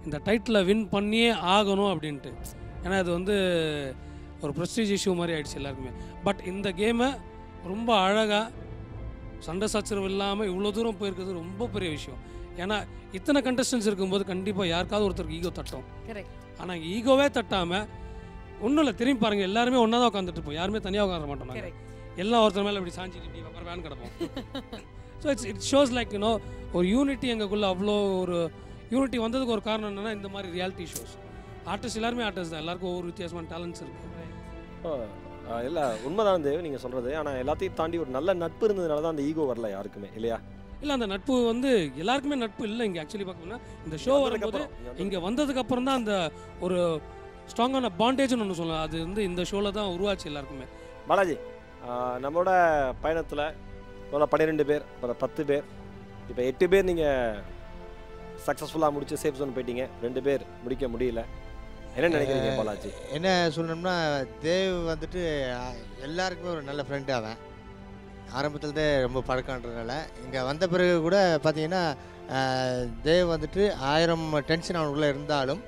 இந்த டைட்டிலை வின் பண்ணியே ஆகணும் அப்படின்ட்டு. ஏன்னா இது வந்து ஒரு ப்ரெஸ்டீஜ் இஷ்யூ மாதிரி ஆயிடுச்சு எல்லாருக்குமே. பட் இந்த கேமை ரொம்ப அழகாக சண்டை சச்சரவு இல்லாமல் இவ்வளோ தூரம் போயிருக்கிறது ரொம்ப பெரிய விஷயம். ஏன்னா இத்தனை கண்டஸ்டன்ஸ் இருக்கும்போது கண்டிப்பாக யாருக்காவது ஒருத்தருக்கு ஈகோ தட்டும். ஆனால் ஈகோவே தட்டாமல் ஒன்றும் இல்லை, திரும்பி பாருங்கள், எல்லாருமே ஒன்றா தான் உட்காந்துட்டு இருப்போம், யாருமே தனியாக உட்கார மாட்டோம். நாங்கள் எல்லாம் ஒருத்தர் மேலே இப்படி சாஞ்சிட்டு இப்படி அப்புறம் வேன் கிடப்போம். So it shows like you know ஒரு யூனிட்டி எங்களுக்குள்ளே அவ்வளோ ஒரு யூனிட்டி வந்ததுக்கு ஒரு காரணம் என்னென்னா இந்த மாதிரி ரியாலிட்டி ஷோஸ். ஆர்டிஸ்ட் எல்லாருமே ஆர்டிஸ்ட் தான், எல்லாருக்கும் ஒவ்வொரு வித்தியாசமான டேலண்ட்ஸ் இருக்குது. இல்லை உண்மைதான் தேவ் நீங்கள் சொல்கிறது. ஆனால் எல்லாத்தையும் தாண்டி ஒரு நல்ல நட்பு இருந்ததுனால தான் அந்த ஈகோ வரல யாருக்குமே, இல்லையா? இல்லை, அந்த நட்பு வந்து எல்லாருக்குமே நட்பு இல்லை இங்கே. ஆக்சுவலி பார்க்கணும்னா இந்த ஷோ வரும்போது இங்கே வந்ததுக்கப்புறம் தான் அந்த ஒரு ஸ்ட்ராங்கான பாண்டேஜ்னு ஒன்று சொல்லலாம், அது வந்து இந்த ஷோவில் தான் உருவாச்சு எல்லாருக்குமே. பாலாஜி, நம்மளோட பயணத்தில் முதல்ல 12 பேர், அப்புறம் 10 பேர், இப்போ 8 பேர் நீங்கள் சக்ஸஸ்ஃபுல்லாக முடிச்சு சேஃப் ஜோன் போயிட்டீங்க, 2 பேர் முடிக்க முடியல. என்ன நினைக்கிறீங்க பாலாஜி? என்ன சொல்லணும்னா, தேவ் வந்துட்டு எல்லாருக்குமே ஒரு நல்ல ஃப்ரெண்டு. அவன் ஆரம்பத்தில் தான் ரொம்ப பழக்கன்றதுனால இங்கே வந்த பிறகு கூட பார்த்தீங்கன்னா தேவ் வந்துட்டு 1000 டென்ஷன் அவனுக்குள்ளே இருந்தாலும்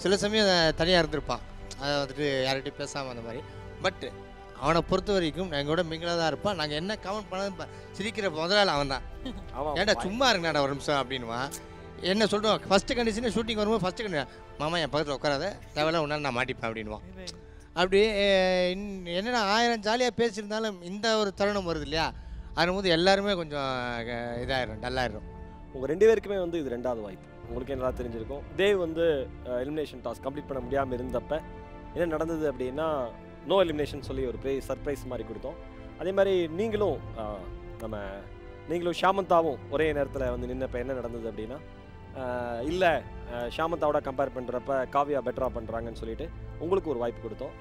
சில சமயம் தனியாக இருந்திருப்பான், அதை வந்துட்டு யார்கிட்டையும் பேசாமல் அந்த மாதிரி. பட் அவனை பொறுத்த வரைக்கும் எங்களோட மிங்கிலாக தான் இருப்பான். நாங்கள் என்ன கமெண்ட் பண்ண சிரிக்கிற முதலாள் அவன் தான். ஏன்டா சும்மா இருங்கடா ஒரு நிமிஷம் அப்படின்வான். என்ன சொல்கிறோம், ஃபஸ்ட்டு கண்டிஷனே ஷூட்டிங் வரும்போது ஃபஸ்ட்டு கண்டிஷன், மாமா என் பக்கத்தில் உட்காராத, தேவையில்ல உன்னால் நான் மாட்டிப்பேன் அப்படின்வான். அப்படி என்னென்னா 1000 ஜாலியாக பேசியிருந்தாலும் இந்த ஒரு தருணம் வருது இல்லையா, அதும்போது எல்லாருமே கொஞ்சம் இதாகிடும், டல்லாகிடும். உங்கள் 2 பேருக்குமே வந்து இது 2வது வாய்ப்பு. உங்களுக்கு நல்லா தெரிஞ்சிருக்கும், தேவ் வந்து எலிமினேஷன் டாஸ்க் கம்ப்ளீட் பண்ண முடியாமல் இருந்தப்ப என்ன நடந்தது அப்படின்னா, நோ எலிமினேஷன் சொல்லி ஒரு பெரிய சர்ப்ரைஸ் மாதிரி கொடுத்தோம். அதே மாதிரி நீங்களும் ஷாமந்தாவும் ஒரே நேரத்தில் வந்து நின்னப்போ என்ன நடந்தது அப்படின்னா, இல்லை ஷாமந்தாவோட கம்பேர் பண்ணுறப்ப காவியா பெட்டராக பண்ணுறாங்கன்னு சொல்லிட்டு உங்களுக்கு ஒரு வாய்ப்பு கொடுத்தோம்.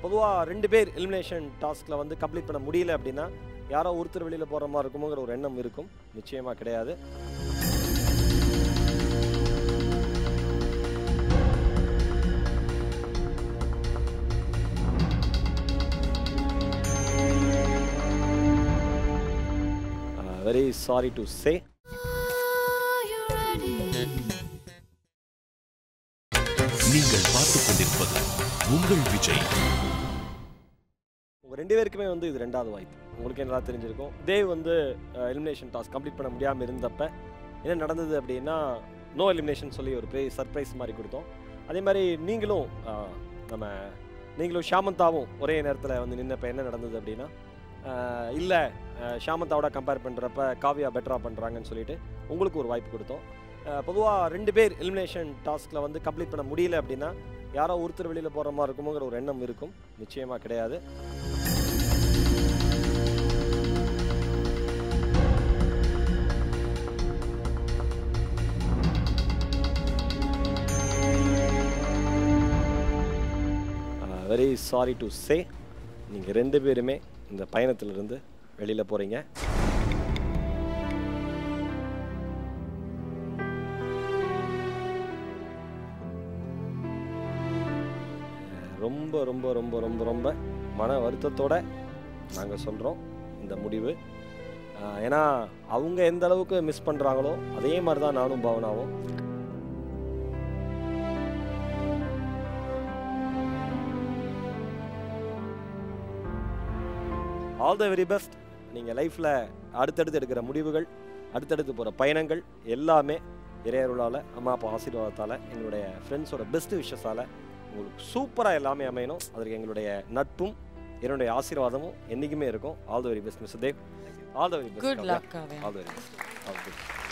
பொதுவாக 2 பேர் எலிமினேஷன் டாஸ்கில் வந்து கம்ப்ளீட் பண்ண முடியல அப்படின்னா யாரோ ஒருத்தர் வெளியில் போகிற மாதிரி இருக்குமோங்கிற ஒரு எண்ணம் இருக்கும். நிச்சயமாக கிடையாது. Very sorry to say. நீங்கள் பார்த்துக் கொண்டிருப்பது உங்கள் விஜய். உங்கள் 2 பேருக்குமே வந்து இது 2வது வாய்ப்பு. உங்களுக்கு என்ன தெரிஞ்சிருக்கும், தேவ் வந்து எலிமினேஷன் டாஸ்க் கம்ப்ளீட் பண்ண முடியாமல் இருந்தப்ப என்ன நடந்தது அப்படின்னா, நோ எலிமினேஷன் சொல்லி ஒரு பெரிய சர்ப்ரைஸ் மாதிரி கொடுத்தோம். அதே மாதிரி நீங்களும் ஷாமந்தாவும் ஒரே நேரத்தில் வந்து நின்னப்போ என்ன நடந்தது அப்படின்னா, இல்லை ஷாமந்தாவோட கம்பேர் பண்ணுறப்ப காவியா பெட்டராக பண்ணுறாங்கன்னு சொல்லிட்டு உங்களுக்கு ஒரு வாய்ப்பு கொடுத்தோம். பொதுவாக 2 பேர் எலிமினேஷன் டாஸ்கில் வந்து கம்ப்ளீட் பண்ண முடியல அப்படின்னா யாரோ ஒருத்தர் வெளியில் போகிற மாதிரி இருக்குமோங்கிற ஒரு எண்ணம் இருக்கும். நிச்சயமாக கிடையாது. வெரி சாரி டு சே, நீங்கள் 2 பேருமே இந்த பயணத்திலிருந்து வெளியில் போகிறீங்க. ரொம்ப ரொம்ப ரொம்ப ரொம்ப ரொம்ப மன வருத்தத்தோடு நாங்கள் சொல்கிறோம் இந்த முடிவு. ஏன்னா அவங்க எந்த அளவுக்கு மிஸ் பண்ணுறாங்களோ அதே மாதிரி தான் நானும் பாவனாவும். All the very best. நீங்கள் லைஃப்பில் அடுத்தடுத்து எடுக்கிற முடிவுகள், அடுத்தடுத்து போகிற பயணங்கள் எல்லாமே இறையருளால், அம்மா அப்பா ஆசீர்வாதத்தால், எங்களுடைய ஃப்ரெண்ட்ஸோட பெஸ்ட் விஷஸால் உங்களுக்கு சூப்பராக எல்லாமே அமையணும். அதற்கு எங்களுடைய நட்பும் என்னுடைய ஆசீர்வாதமும் என்றைக்குமே இருக்கும். All the very best mister Dev. All the very best. Good luck. All the very best. All the best.